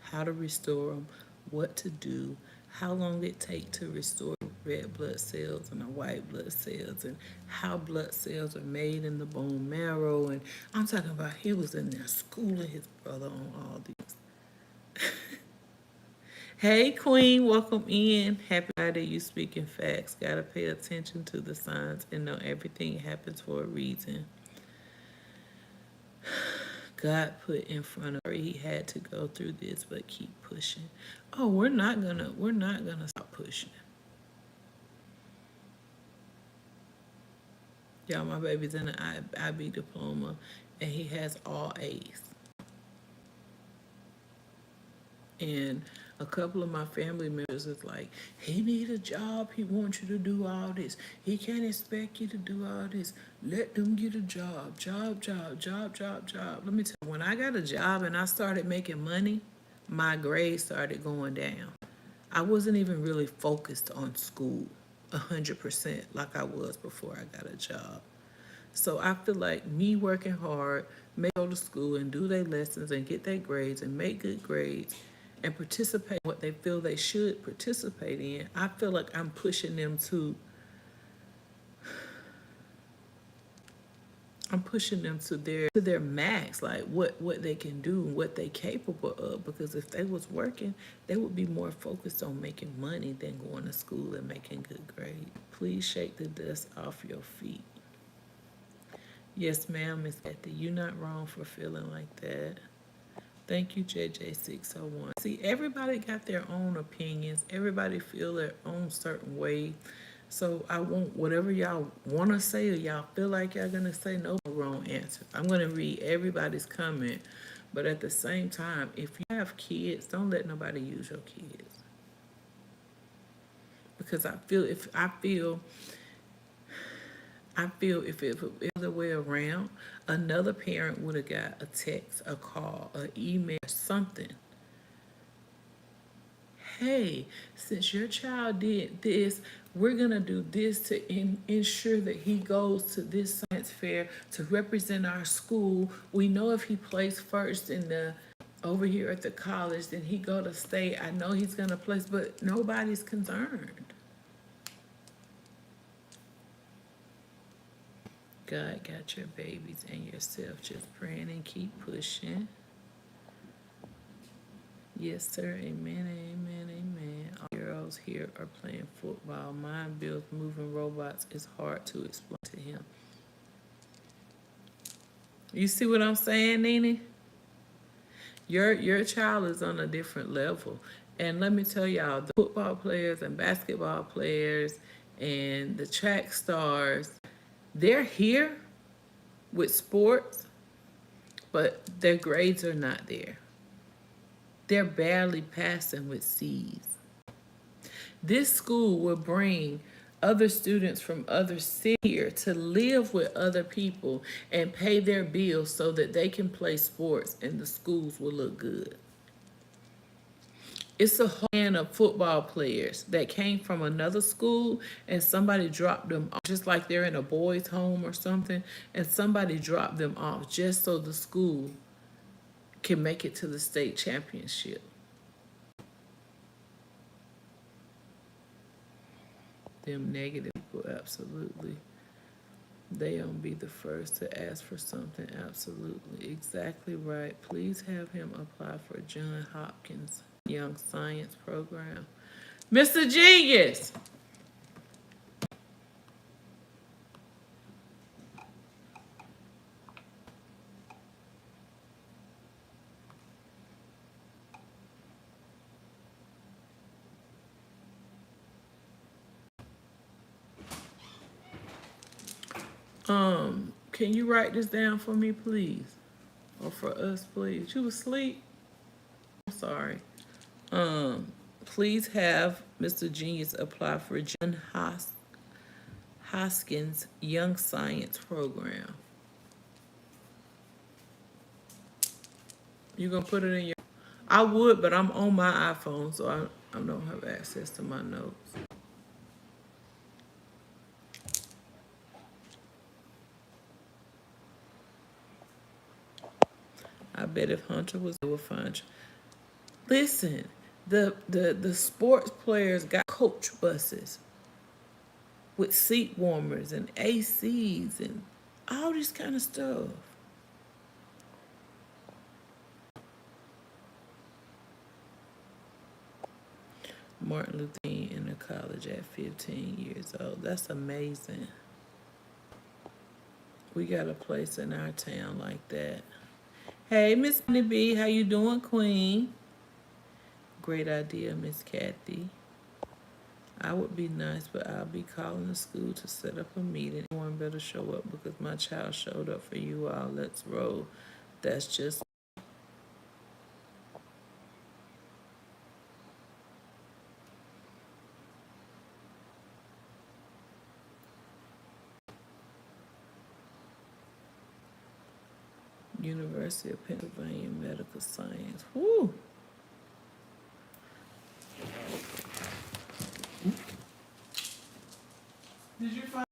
how to restore them, what to do, how long it take to restore red blood cells and the white blood cells, and how blood cells are made in the bone marrow. And I'm talking about he was in there schooling his brother on all these. Hey, Queen, welcome in. Happy Friday. You speaking facts. Gotta pay attention to the signs and know everything happens for a reason. God put in front of her. He had to go through this, but keep pushing. Oh, we're not gonna stop pushing. Y'all, my baby's in an IB diploma, and he has all A's. And a couple of my family members is like, he need a job. He wants you to do all this. He can't expect you to do all this. Let them get a job. Job. Let me tell you, when I got a job and I started making money, my grades started going down. I wasn't even really focused on school 100% like I was before I got a job. So I feel like me working hard, go to school and do their lessons and get their grades and make good grades and participate in what they feel they should participate in, I feel like I'm pushing them to their max, like what they can do and what they capable of. Because if they was working, they would be more focused on making money than going to school and making good grades. Please shake the dust off your feet. Yes, ma'am, Miss Kathy, you're not wrong for feeling like that. Thank you, JJ601. See, everybody got their own opinions. Everybody feel their own certain way. So I want whatever y'all want to say or y'all feel like y'all going to say, no wrong answer. I'm going to read everybody's comment. But at the same time, if you have kids, don't let nobody use your kids. Because I feel if it was the other way around, another parent would have got a text, a call, an email, something. Hey, since your child did this, we're going to do this to ensure that he goes to this science fair to represent our school. We know if he plays first in the over here at the college, then he go to state. I know he's going to place, but nobody's concerned. God got your babies and yourself. Just praying and keep pushing. Yes, sir. Amen, amen, amen. All heroes here are playing football. Mind builds moving robots is hard to explain to him. You see what I'm saying, Nene? Your child is on a different level. And let me tell y'all, the football players and basketball players and the track stars, they're here with sports, but their grades are not there. They're barely passing with C's. This school will bring other students from other cities here to live with other people and pay their bills so that they can play sports and the schools will look good. It's a whole band of football players that came from another school and somebody dropped them off, just like they're in a boys' home or something, and somebody dropped them off just so the school can make it to the state championship. Them negative people, absolutely. They don't be the first to ask for something, absolutely. Exactly right. Please have him apply for John Hopkins Young Science Program. Mr. Genius! Can you write this down for me, please? Or for us, please? You asleep? I'm sorry. Please have Mr. Genius apply for John Hoskins Young Science Program. You gonna put it in your? I would, but I'm on my iPhone, so I don't have access to my notes. I bet if Hunter was, they would find you. Listen, the sports players got coach buses with seat warmers and ACs and all this kind of stuff. Martin Luther King in the college at 15 years old. That's amazing. We got a place in our town like that. Hey, Miss Bonnie B, how you doing, Queen? Great idea, Miss Kathy. I would be nice, but I'll be calling the school to set up a meeting. Everyone better show up because my child showed up for you all. Let's roll. That's just University of Pennsylvania Medical Science. Woo! Did you find?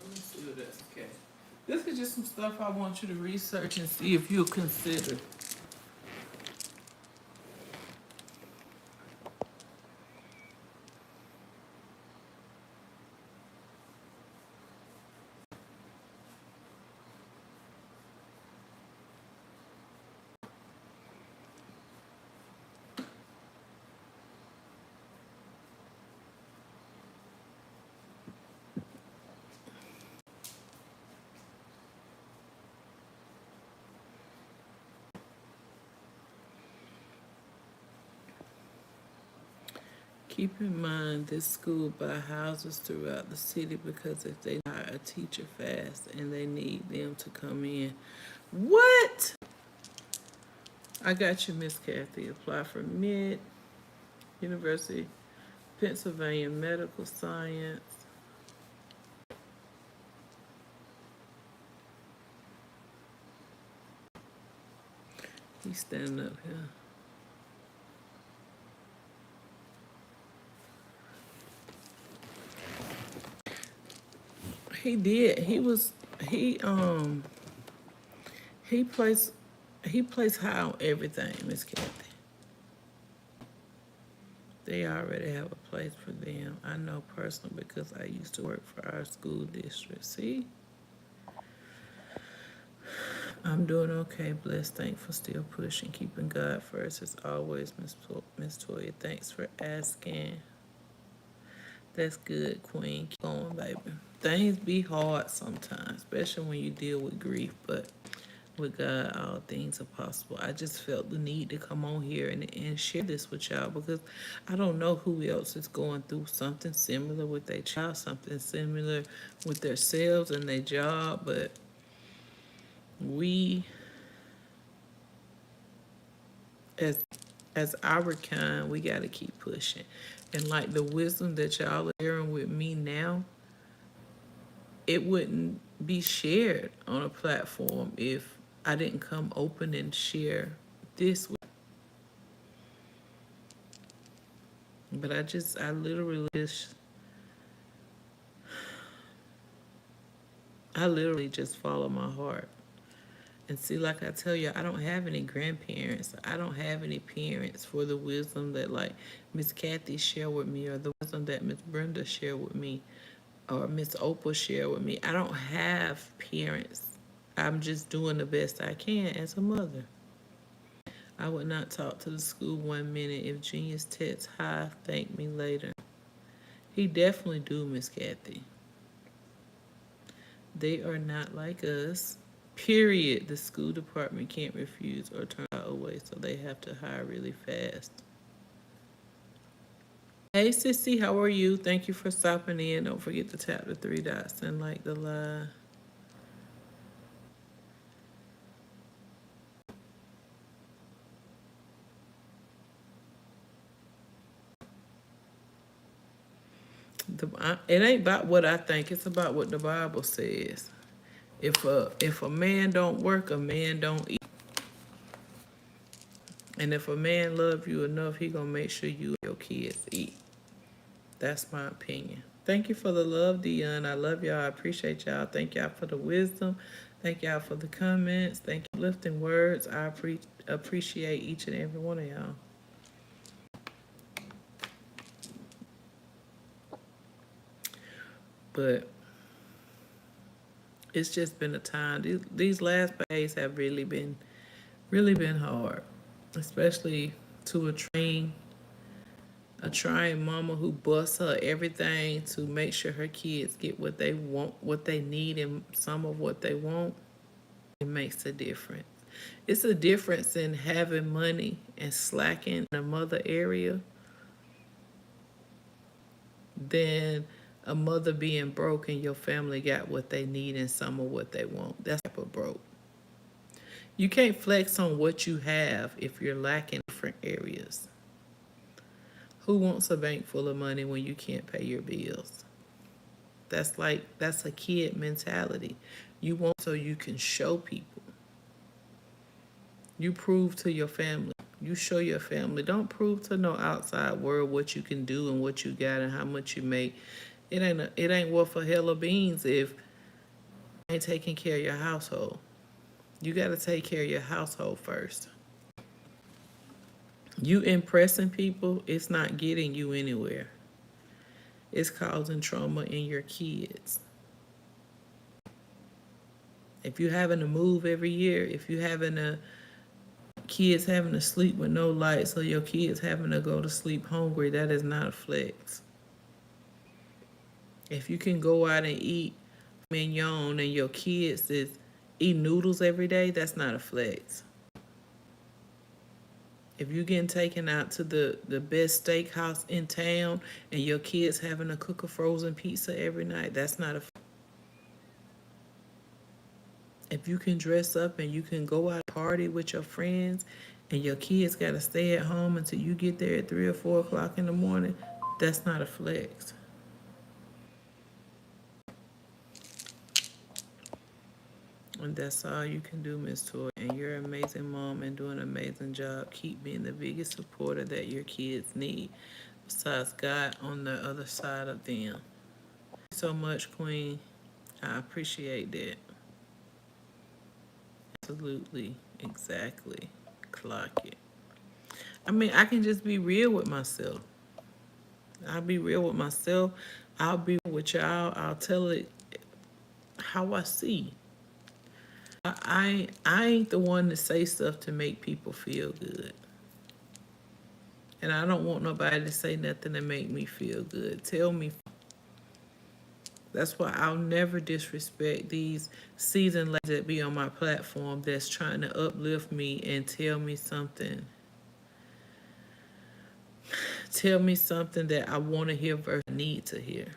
Let me see if that's okay. This is just some stuff I want you to research and see if you'll consider. Keep in mind this school buy houses throughout the city because if they hire a teacher fast and they need them to come in. What? I got you, Miss Kathy. Apply for Mid University, Pennsylvania Medical Science. He's standing up here. He did. He placed he placed high on everything, Miss Kathy. They already have a place for them. I know personally because I used to work for our school district. See? I'm doing okay, blessed, thankful, still pushing, keeping God first as always, Miss Toya. Thanks for asking. That's good, Queen. Keep going, baby. Things be hard sometimes, especially when you deal with grief, but with God, all things are possible. I just felt the need to come on here and share this with y'all because I don't know who else is going through something similar with their child, something similar with themselves and their job, but we as our kind, we gotta keep pushing. And like the wisdom that y'all are sharing with me now, it wouldn't be shared on a platform if I didn't come open and share this with. But I literally just follow my heart. And see, like I tell you, I don't have any grandparents. I don't have any parents for the wisdom that like Miss Kathy shared with me or the wisdom that Miss Brenda shared with me or Miss Opal shared with me. I don't have parents. I'm just doing the best I can as a mother. I would not talk to the school 1 minute. If Genius texts hi, thank me later. He definitely do, Miss Kathy. They are not like us. Period. The school department can't refuse or turn away, so they have to hire really fast. Hey, Sissy, how are you? Thank you for stopping in. Don't forget to tap the three dots and like the live. It ain't about what I think. It's about what the Bible says. If a man don't work, a man don't eat. And if a man love you enough, he gonna make sure you and your kids eat. That's my opinion. Thank you for the love, Dion. I love y'all. I appreciate y'all. Thank y'all for the wisdom. Thank y'all for the comments. Thank you for lifting words. I appreciate each and every one of y'all. But it's just been a time. These last days have really been hard, especially to a trying mama who busts her everything to make sure her kids get what they want, what they need, and some of what they want. It makes a difference. It's a difference in having money and slacking in a mother area than a mother being broke and your family got what they need and some of what they want. That's type of broke. You can't flex on what you have if you're lacking different areas. Who wants a bank full of money when you can't pay your bills? That's a kid mentality. You want so you can show people. You prove to your family. You show your family. Don't prove to no outside world what you can do and what you got and how much you make. It ain't worth a hell of beans if you ain't taking care of your household. You got to take care of your household first. You impressing people, it's not getting you anywhere. It's causing trauma in your kids. If you having to move every year, if you having to kids having to sleep with no lights or your kids having to go to sleep hungry, that is not a flex. If you can go out and eat mignon and your kids is eat noodles every day, that's not a flex. If you getting taken out to the best steakhouse in town and your kids having to cook a frozen pizza every night, that's not a flex. If you can dress up and you can go out and party with your friends and your kids got to stay at home until you get there at 3 or 4 o'clock in the morning, that's not a flex. And that's all you can do, Miss Toy. And you're an amazing mom and doing an amazing job. Keep being the biggest supporter that your kids need, besides God on the other side of them. Thank you so much, Queen. I appreciate that. Absolutely. Exactly. Clock it. I mean, I can just be real with myself. I'll be real with myself. I'll be with y'all. I'll tell it how I see. I ain't the one to say stuff to make people feel good. And I don't want nobody to say nothing to make me feel good. Tell me. That's why I'll never disrespect these seasoned ladies that be on my platform that's trying to uplift me and tell me something. Tell me something that I want to hear versus need to hear.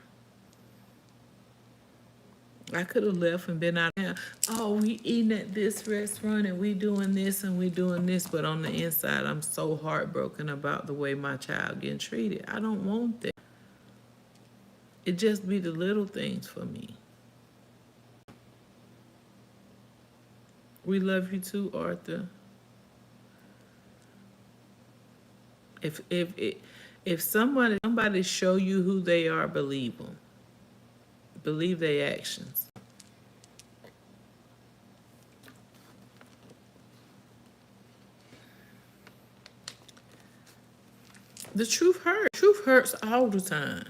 I could have left and been out there. Oh, we eating at this restaurant and we doing this and we doing this, but on the inside, I'm so heartbroken about the way my child getting treated. I don't want that. It just be the little things for me. We love you too, Arthur. If somebody show you who they are, believe them. Believe their actions. The truth hurts. Truth hurts all the time.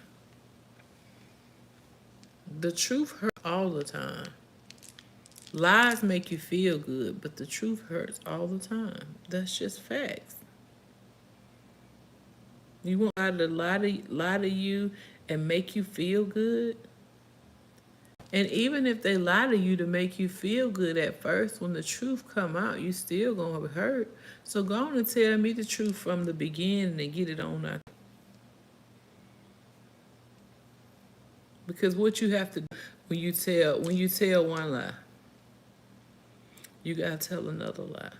The truth hurts all the time. Lies make you feel good, but the truth hurts all the time. That's just facts. You want somebody to lie to you and make you feel good? And even if they lie to you to make you feel good at first, when the truth come out, you still gonna be hurt. So go on and tell me the truth from the beginning and get it on out. Because what you have to do when you tell one lie, you gotta tell another lie.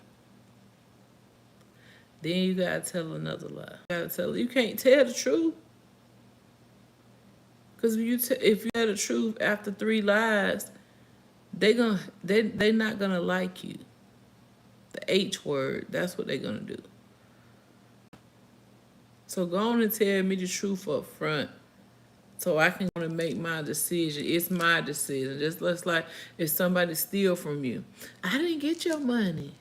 Then you gotta tell another lie. You can't tell the truth. Because if you tell the truth after 3 lies, they not gonna like you. The H word, that's what they're gonna do. So go on and tell me the truth up front, so I can make my decision. It's my decision. Just like if somebody steal from you, I didn't get your money.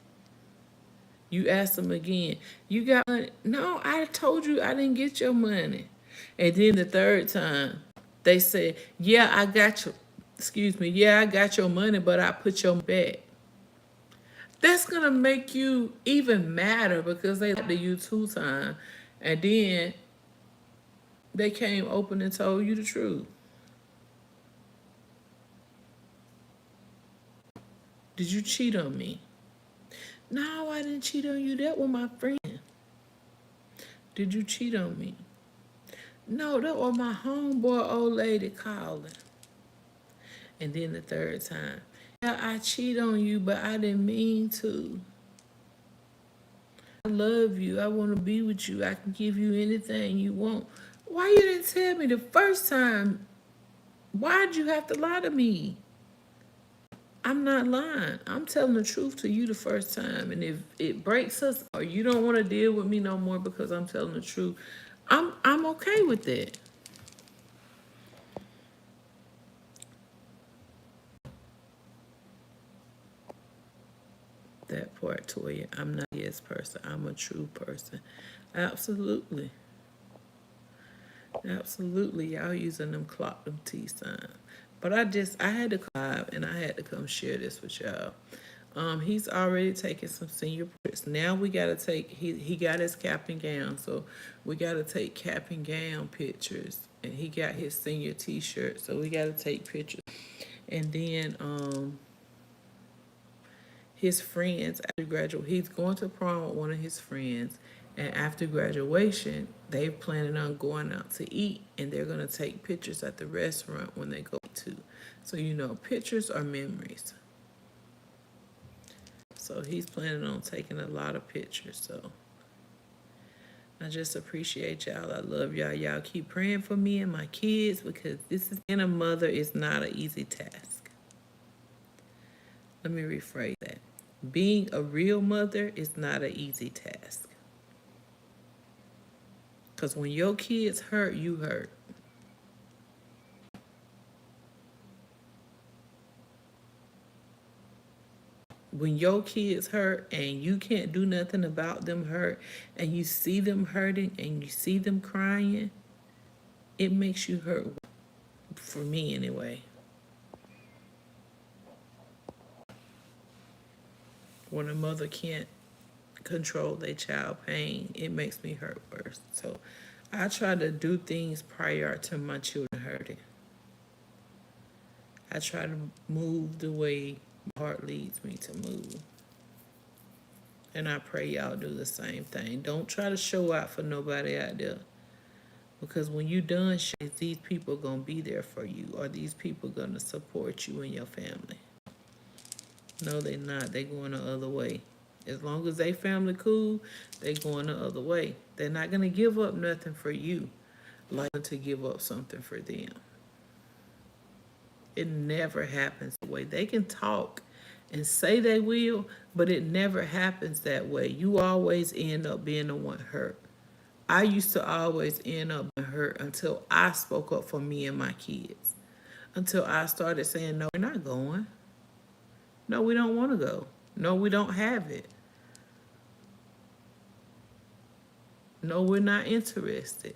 You ask them again, you got money? No, I told you I didn't get your money. And then the third time, they say, yeah, I got your, excuse me, yeah, I got your money, but I put your back. That's gonna make you even madder because they lied to you 2 times, and then they came open and told you the truth. Did you cheat on me? No, I didn't cheat on you. That was my friend. Did you cheat on me? No, that was my homeboy old lady calling. And then the third time, yeah, I cheat on you, but I didn't mean to. I love you. I want to be with you. I can give you anything you want. Why you didn't tell me the first time? Why'd you have to lie to me? I'm not lying. I'm telling the truth to you the first time. And if it breaks us or you don't want to deal with me no more because I'm telling the truth, I'm okay with that. That part, Toya. I'm not a yes person. I'm a true person. Absolutely. Absolutely. Y'all using them clock them T signs. But I had to come and I had to come share this with y'all. He's already taken some senior pictures. Now we gotta take he got his cap and gown, so we gotta take cap and gown pictures. And he got his senior t-shirt, so we gotta take pictures. And then his friends after graduate, he's going to prom with one of his friends, and after graduation they're planning on going out to eat, and they're going to take pictures at the restaurant when they go to. So pictures are memories. So he's planning on taking a lot of pictures. So I just appreciate y'all. I love y'all. Y'all keep praying for me and my kids, because being a mother is not an easy task. Let me rephrase that. Being a real mother is not an easy task. Because when your kids hurt, you hurt. When your kids hurt and you can't do nothing about them hurt, and you see them hurting and you see them crying, it makes you hurt. For me, anyway. When a mother can't control their child pain, it makes me hurt worse. So I try to do things prior to my children hurting. I try to move the way my heart leads me to move. And I pray y'all do the same thing. Don't try to show out for nobody out there. Because when you done, these people gonna be there for you, or these people gonna support you and your family. No, they not. They going the other way. As long as they family cool, they going the other way. They're not gonna give up nothing for you, like to give up something for them. It never happens that way. They can talk and say they will, but it never happens that way. You always end up being the one hurt. I used to always end up being hurt until I spoke up for me and my kids. Until I started saying, no, we're not going. No, we don't want to go. No, we don't have it. No, we're not interested.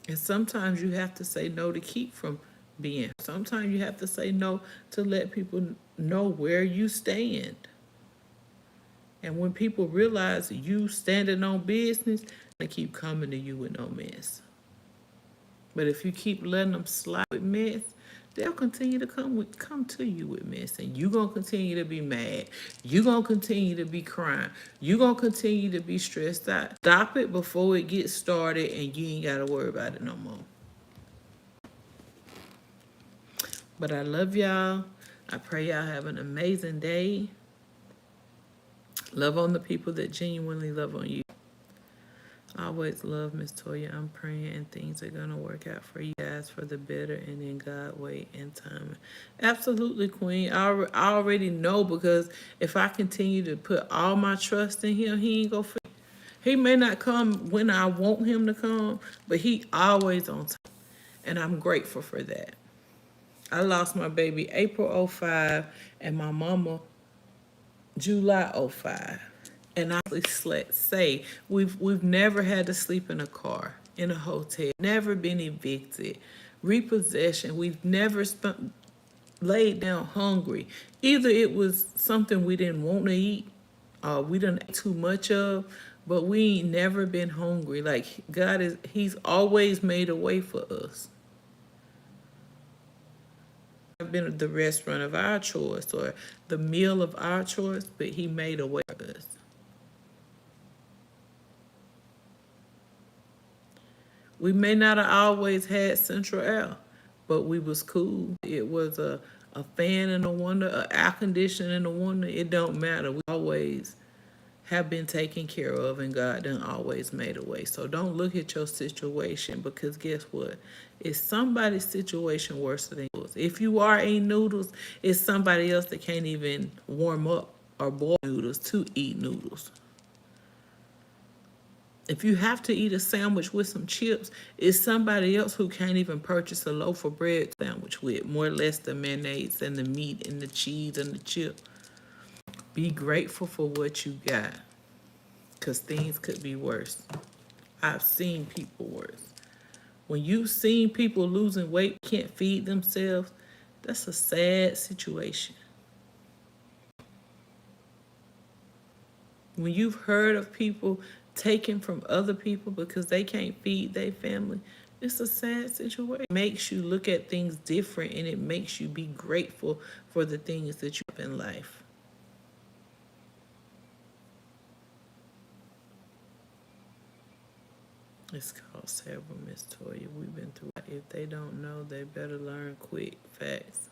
And sometimes you have to say no to keep from being. Sometimes you have to say no to let people know where you stand. And when people realize you standing on business, they keep coming to you with no mess. But if you keep letting them slide with mess, they'll continue to come to you with mess, and you gonna continue to be mad. You gonna continue to be crying. You gonna continue to be stressed out. Stop it before it gets started, and you ain't gotta worry about it no more. But I love y'all. I pray y'all have an amazing day. Love on the people that genuinely love on you. Always love, Miss Toya. I'm praying and things are going to work out for you guys for the better and in God way and time. Absolutely, Queen. I already know, because if I continue to put all my trust in him, he ain't going to fail. He may not come when I want him to come, but he always on time. And I'm grateful for that. I lost my baby April 05 and my mama July 05. And I say we've never had to sleep in a car, in a hotel, never been evicted, repossession. We've never laid down hungry. Either it was something we didn't want to eat, or we didn't eat too much of, but we ain't never been hungry. Like He's always made a way for us. I've been at the restaurant of our choice or the meal of our choice, but he made a way for us. We may not have always had central air, but we was cool. It was a fan in a wonder, an air conditioner in a wonder. It don't matter. We always have been taken care of, and God done always made a way. So don't look at your situation, because guess what? It's somebody's situation worse than yours. If you are eating noodles, it's somebody else that can't even warm up or boil noodles to eat noodles. If you have to eat a sandwich with some chips, it's somebody else who can't even purchase a loaf of bread sandwich with, more or less the mayonnaise and the meat and the cheese and the chip. Be grateful for what you got, because things could be worse. I've seen people worse. When you've seen people losing weight, can't feed themselves, that's a sad situation. When you've heard of people taken from other people because they can't feed their family, it's a sad situation. It makes you look at things different, and it makes you be grateful for the things that you have in life. It's called several, Miss Toya. We've been through it. If they don't know, they better learn quick. Facts.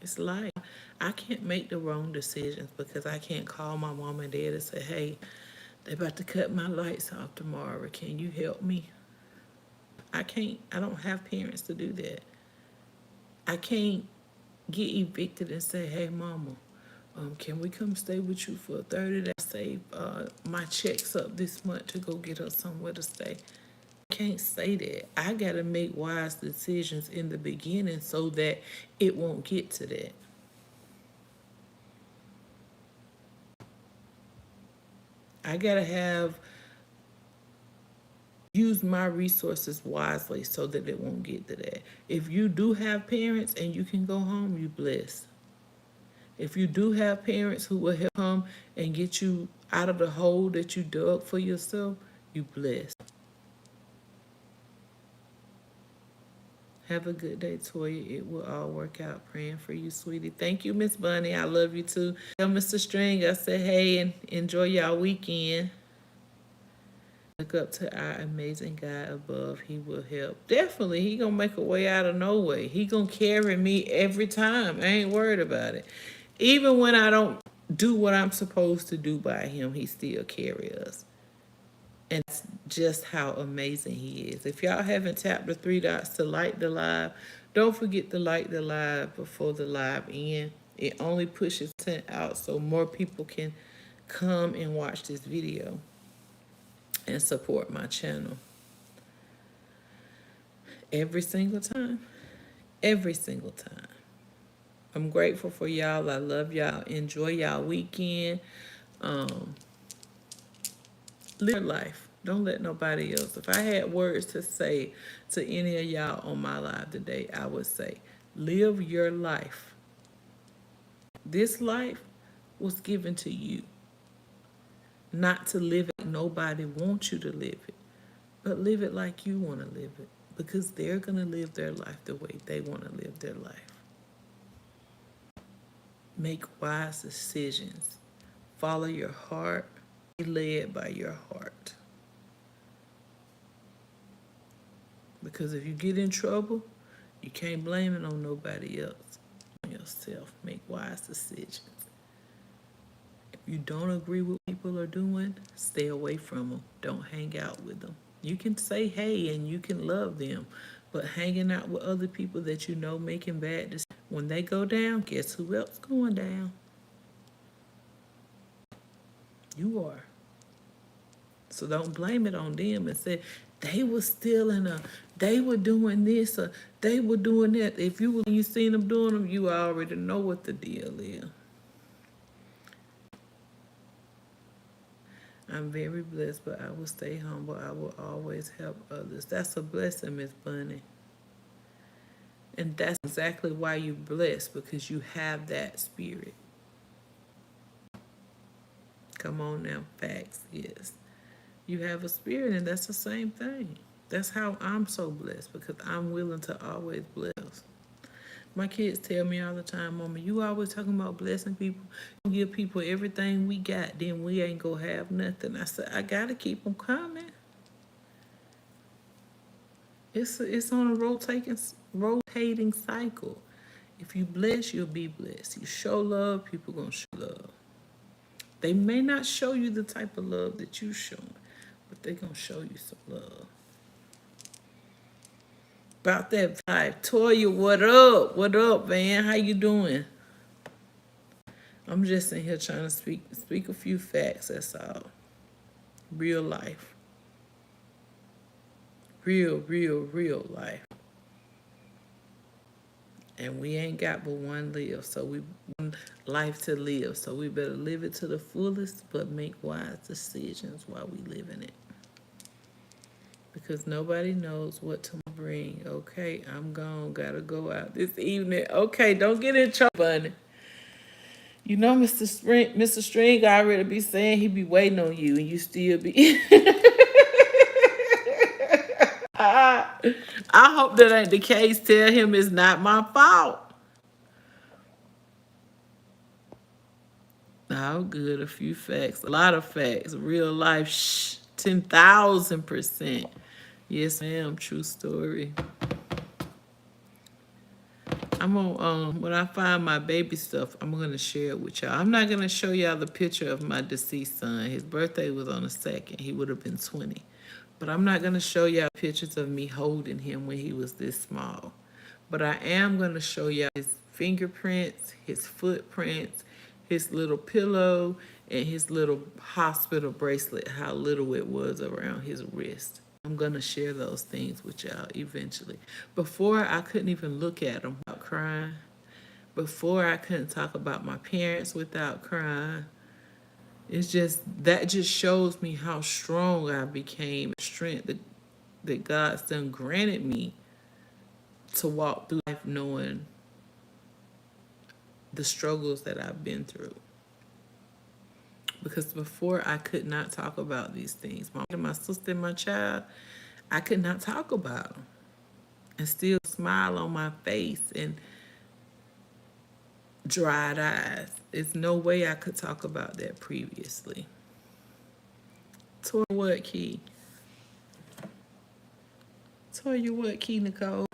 It's life. I can't make the wrong decisions, because I can't call my mom and dad and say, hey, they about to cut my lights off tomorrow. Can you help me? I can't. I don't have parents to do that. I can't get evicted and say, hey, mama, can we come stay with you for 30 days? Save my checks up this month to go get us somewhere to stay. I can't say that. I got to make wise decisions in the beginning so that it won't get to that. I got to use my resources wisely so that it won't get to that. If you do have parents and you can go home, you blessed. If you do have parents who will help come and get you out of the hole that you dug for yourself, you blessed. Have a good day, Toya. It will all work out. Praying for you, sweetie. Thank you, Miss Bunny. I love you too. Tell Mr. String I said hey and enjoy y'all weekend. Look up to our amazing God above. He will help. Definitely, he gonna make a way out of no way. He gonna carry me every time. I ain't worried about it. Even when I don't do what I'm supposed to do by him, he still carry us. And that's just how amazing he is. If y'all haven't tapped the three dots to like the live, don't forget to like the live before the live ends. It only pushes it out so more people can come and watch this video and support my channel. Every single time. Every single time. I'm grateful for y'all. I love y'all. Enjoy y'all weekend. Live your life. Don't let nobody else. If I had words to say to any of y'all on my live today, I would say, live your life. This life was given to you. Not to live it like nobody wants you to live it, but live it like you want to live it, because they're going to live their life the way they want to live their life. Make wise decisions. Follow your heart. Be led by your heart. Because if you get in trouble, you can't blame it on nobody else. On yourself. Make wise decisions. If you don't agree with what people are doing, stay away from them. Don't hang out with them. You can say hey and you can love them, but hanging out with other people that you know making bad decisions, when they go down, guess who else going down? You are. So don't blame it on them and say they were stealing or they were doing this or they were doing that. If you seen them doing them, you already know what the deal is. I'm very blessed, but I will stay humble. I will always help others. That's a blessing, Miss Bunny. And that's exactly why you're blessed, because you have that spirit. Come on now, facts, yes. You have a spirit, and that's the same thing. That's how I'm so blessed, because I'm willing to always bless. My kids tell me all the time, Mama, you always talking about blessing people. You give people everything we got, then we ain't gonna have nothing. I said, I gotta keep them coming. It's on a rotating cycle. If you bless, you'll be blessed. You show love, people gonna show love. They may not show you the type of love that you show, but they gonna show you some love. About that vibe. Toya, what up? What up, Van? How you doing? I'm just in here trying to speak a few facts, that's all. Real life. Real life. And we ain't got but one life to live. So we better live it to the fullest, but make wise decisions while we live in it. Because nobody knows what tomorrow bring. Okay, I'm gone. Gotta go out this evening. Okay, don't get in trouble, Bunny. You know, Mr. String already be saying he be waiting on you, and you still be. I hope that ain't the case. Tell him it's not my fault. Oh, good. A few facts. A lot of facts. Real life. 10,000%. Yes, ma'am. True story. I'm gonna when I find my baby stuff, I'm gonna share it with y'all. I'm not gonna show y'all the picture of my deceased son. His birthday was on the 2nd. He would have been 20. But I'm not gonna show y'all pictures of me holding him when he was this small. But I am gonna show y'all his fingerprints, his footprints, his little pillow, and his little hospital bracelet, how little it was around his wrist. I'm going to share those things with y'all eventually. Before, I couldn't even look at them without crying. Before, I couldn't talk about my parents without crying. It's just, that just shows me how strong I became, strength that God's done granted me to walk through life knowing the struggles that I've been through. Because before, I could not talk about these things. My sister and my child, I could not talk about them. And still smile on my face and dried eyes. There's no way I could talk about that previously. Tell you what, Key? Tell you what, Key Nicole?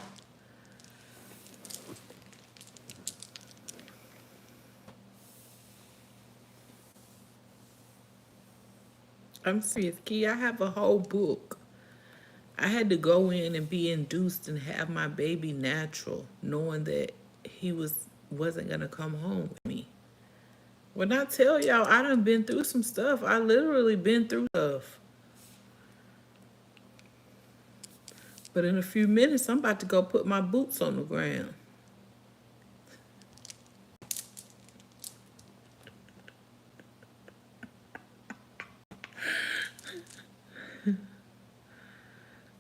I'm serious, Key. I have a whole book. I had to go in and be induced and have my baby natural, knowing that he wasn't gonna come home with me. When I tell y'all, I done been through some stuff. I literally been through stuff. But in a few minutes, I'm about to go put my boots on the ground.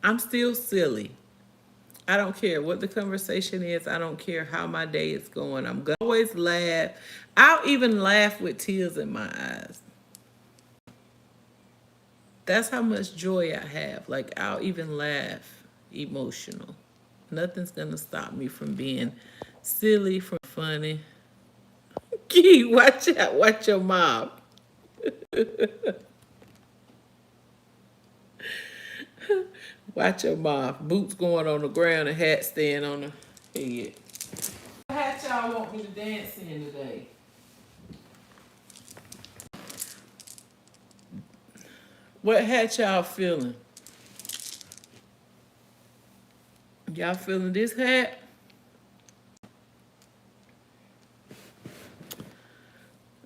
I'm still silly. I don't care what the conversation is. I don't care how my day is going. I'm going to always laugh. I'll even laugh with tears in my eyes. That's how much joy I have. Like, I'll even laugh emotional. Nothing's gonna stop me from being silly, from funny. Key, watch out, watch your mouth. Watch your mouth. Boots going on the ground and hat staying on the head. What hat y'all want me to dance in today? What hat y'all feeling? Y'all feeling this hat?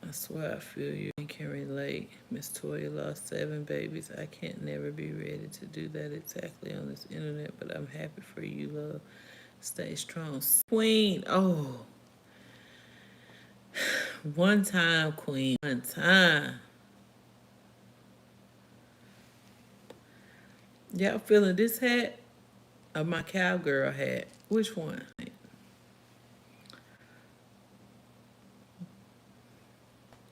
I swear I feel you and can relate. Miss Toya lost 7 babies. I can't never be ready to do that exactly on this internet, but I'm happy for you, love. Stay strong. Queen, oh. One time, Queen. One time. Y'all feeling this hat or my cowgirl hat? Which one?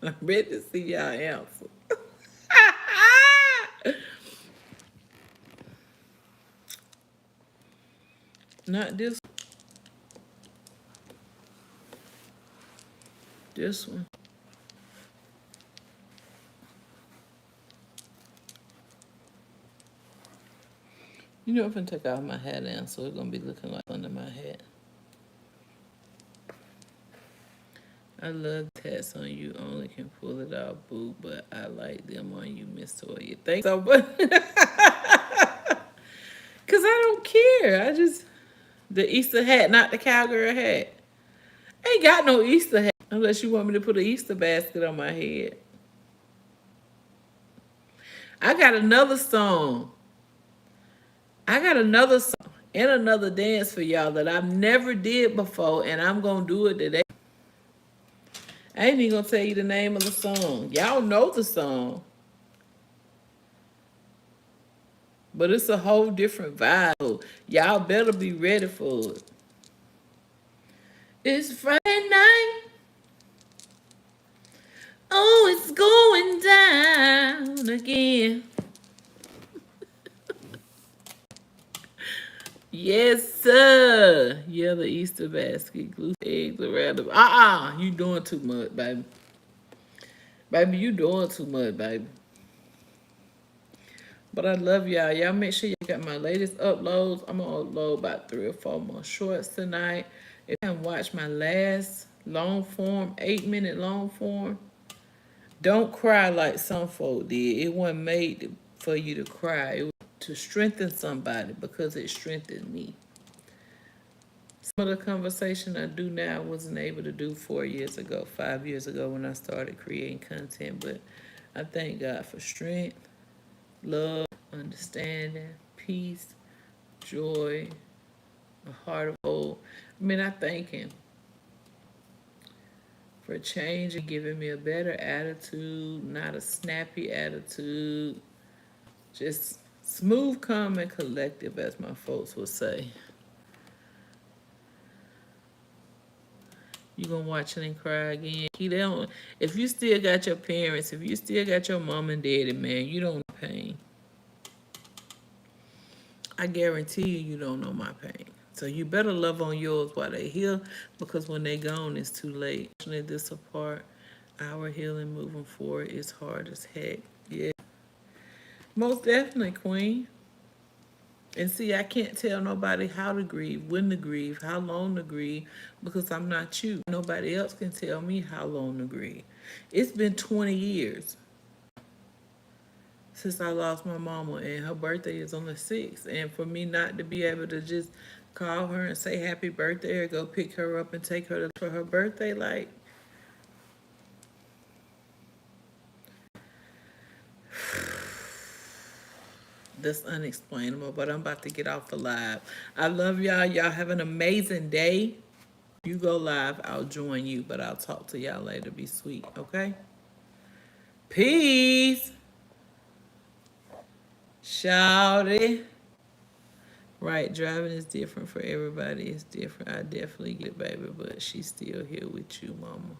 I'm ready to see y'all answer. Not this. This one. You know, I'm gonna take off my hat now, so it's gonna be looking like under my hat. I love tats on you. Only can pull it off, boo, but I like them on you, Miss Toya. Thanks so much. Cause I don't care. I just the Easter hat, not the cowgirl hat. I ain't got no Easter hat unless you want me to put an Easter basket on my head. I got another song. I got another song and another dance for y'all that I've never did before, and I'm gonna do it today. I ain't even gonna tell you the name of the song. Y'all know the song, but it's a whole different vibe. So y'all better be ready for it. It's Friday night. Oh, it's going down again. Yes, sir. Yeah, the Easter basket. Glue eggs around the. You doing too much, baby. Baby, you doing too much, baby. But I love y'all. Y'all make sure you got my latest uploads. I'm gonna upload about 3 or 4 more shorts tonight. If you haven't watched my last long form, 8-minute long form, don't cry like some folk did. It wasn't made for you to cry. It was to strengthen somebody because it strengthened me. Some of the conversation I do now I wasn't able to do 4 years ago, 5 years ago when I started creating content. But I thank God for strength, love, understanding, peace, joy, a heart of gold. I mean, I thank Him for changing, giving me a better attitude, not a snappy attitude, just smooth, calm, and collective, as my folks would say. You gonna watch it and cry again? They don't, if you still got your parents, if you still got your mom and daddy, man, you don't know pain. I guarantee you, you don't know my pain. So you better love on yours while they heal, because when they gone, it's too late. This apart, our healing moving forward is hard as heck. Yeah, most definitely, Queen. And see, I can't tell nobody how to grieve, when to grieve, how long to grieve, because I'm not you. Nobody else can tell me how long to grieve. It's been 20 years since I lost my mama, and her birthday is on the 6th. And for me not to be able to just call her and say happy birthday or go pick her up and take her for her birthday, like, that's unexplainable. But I'm about to get off the live. I love y'all. Y'all have an amazing day. You go live, I'll join you, but I'll talk to y'all later. Be sweet, okay? Peace. Shout it. Right, driving is different for everybody. It's different. I definitely get it, baby, but she's still here with you, mama.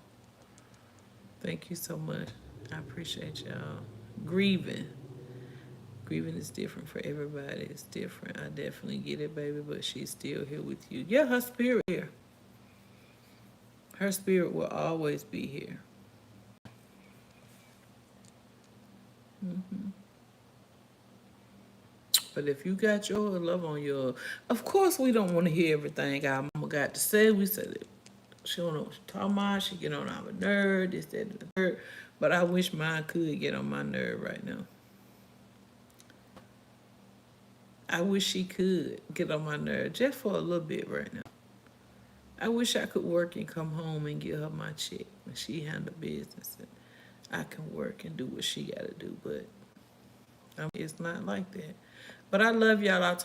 Thank you so much. I appreciate y'all. Grieving. Grieving is different for everybody. It's different. I definitely get it, baby, but she's still here with you. Yeah, her spirit here. Her spirit will always be here. But if you got your love on your, of course we don't want to hear everything our mama got to say. We said it. She don't know what she's talking about. She get on our nerve, this, that, and the third. But I wish mine could get on my nerve right now. I wish she could get on my nerve just for a little bit right now. I wish I could work and come home and give her my check when she handle business and I can work and do what she got to do. But it's not like that. But I love y'all. I'll talk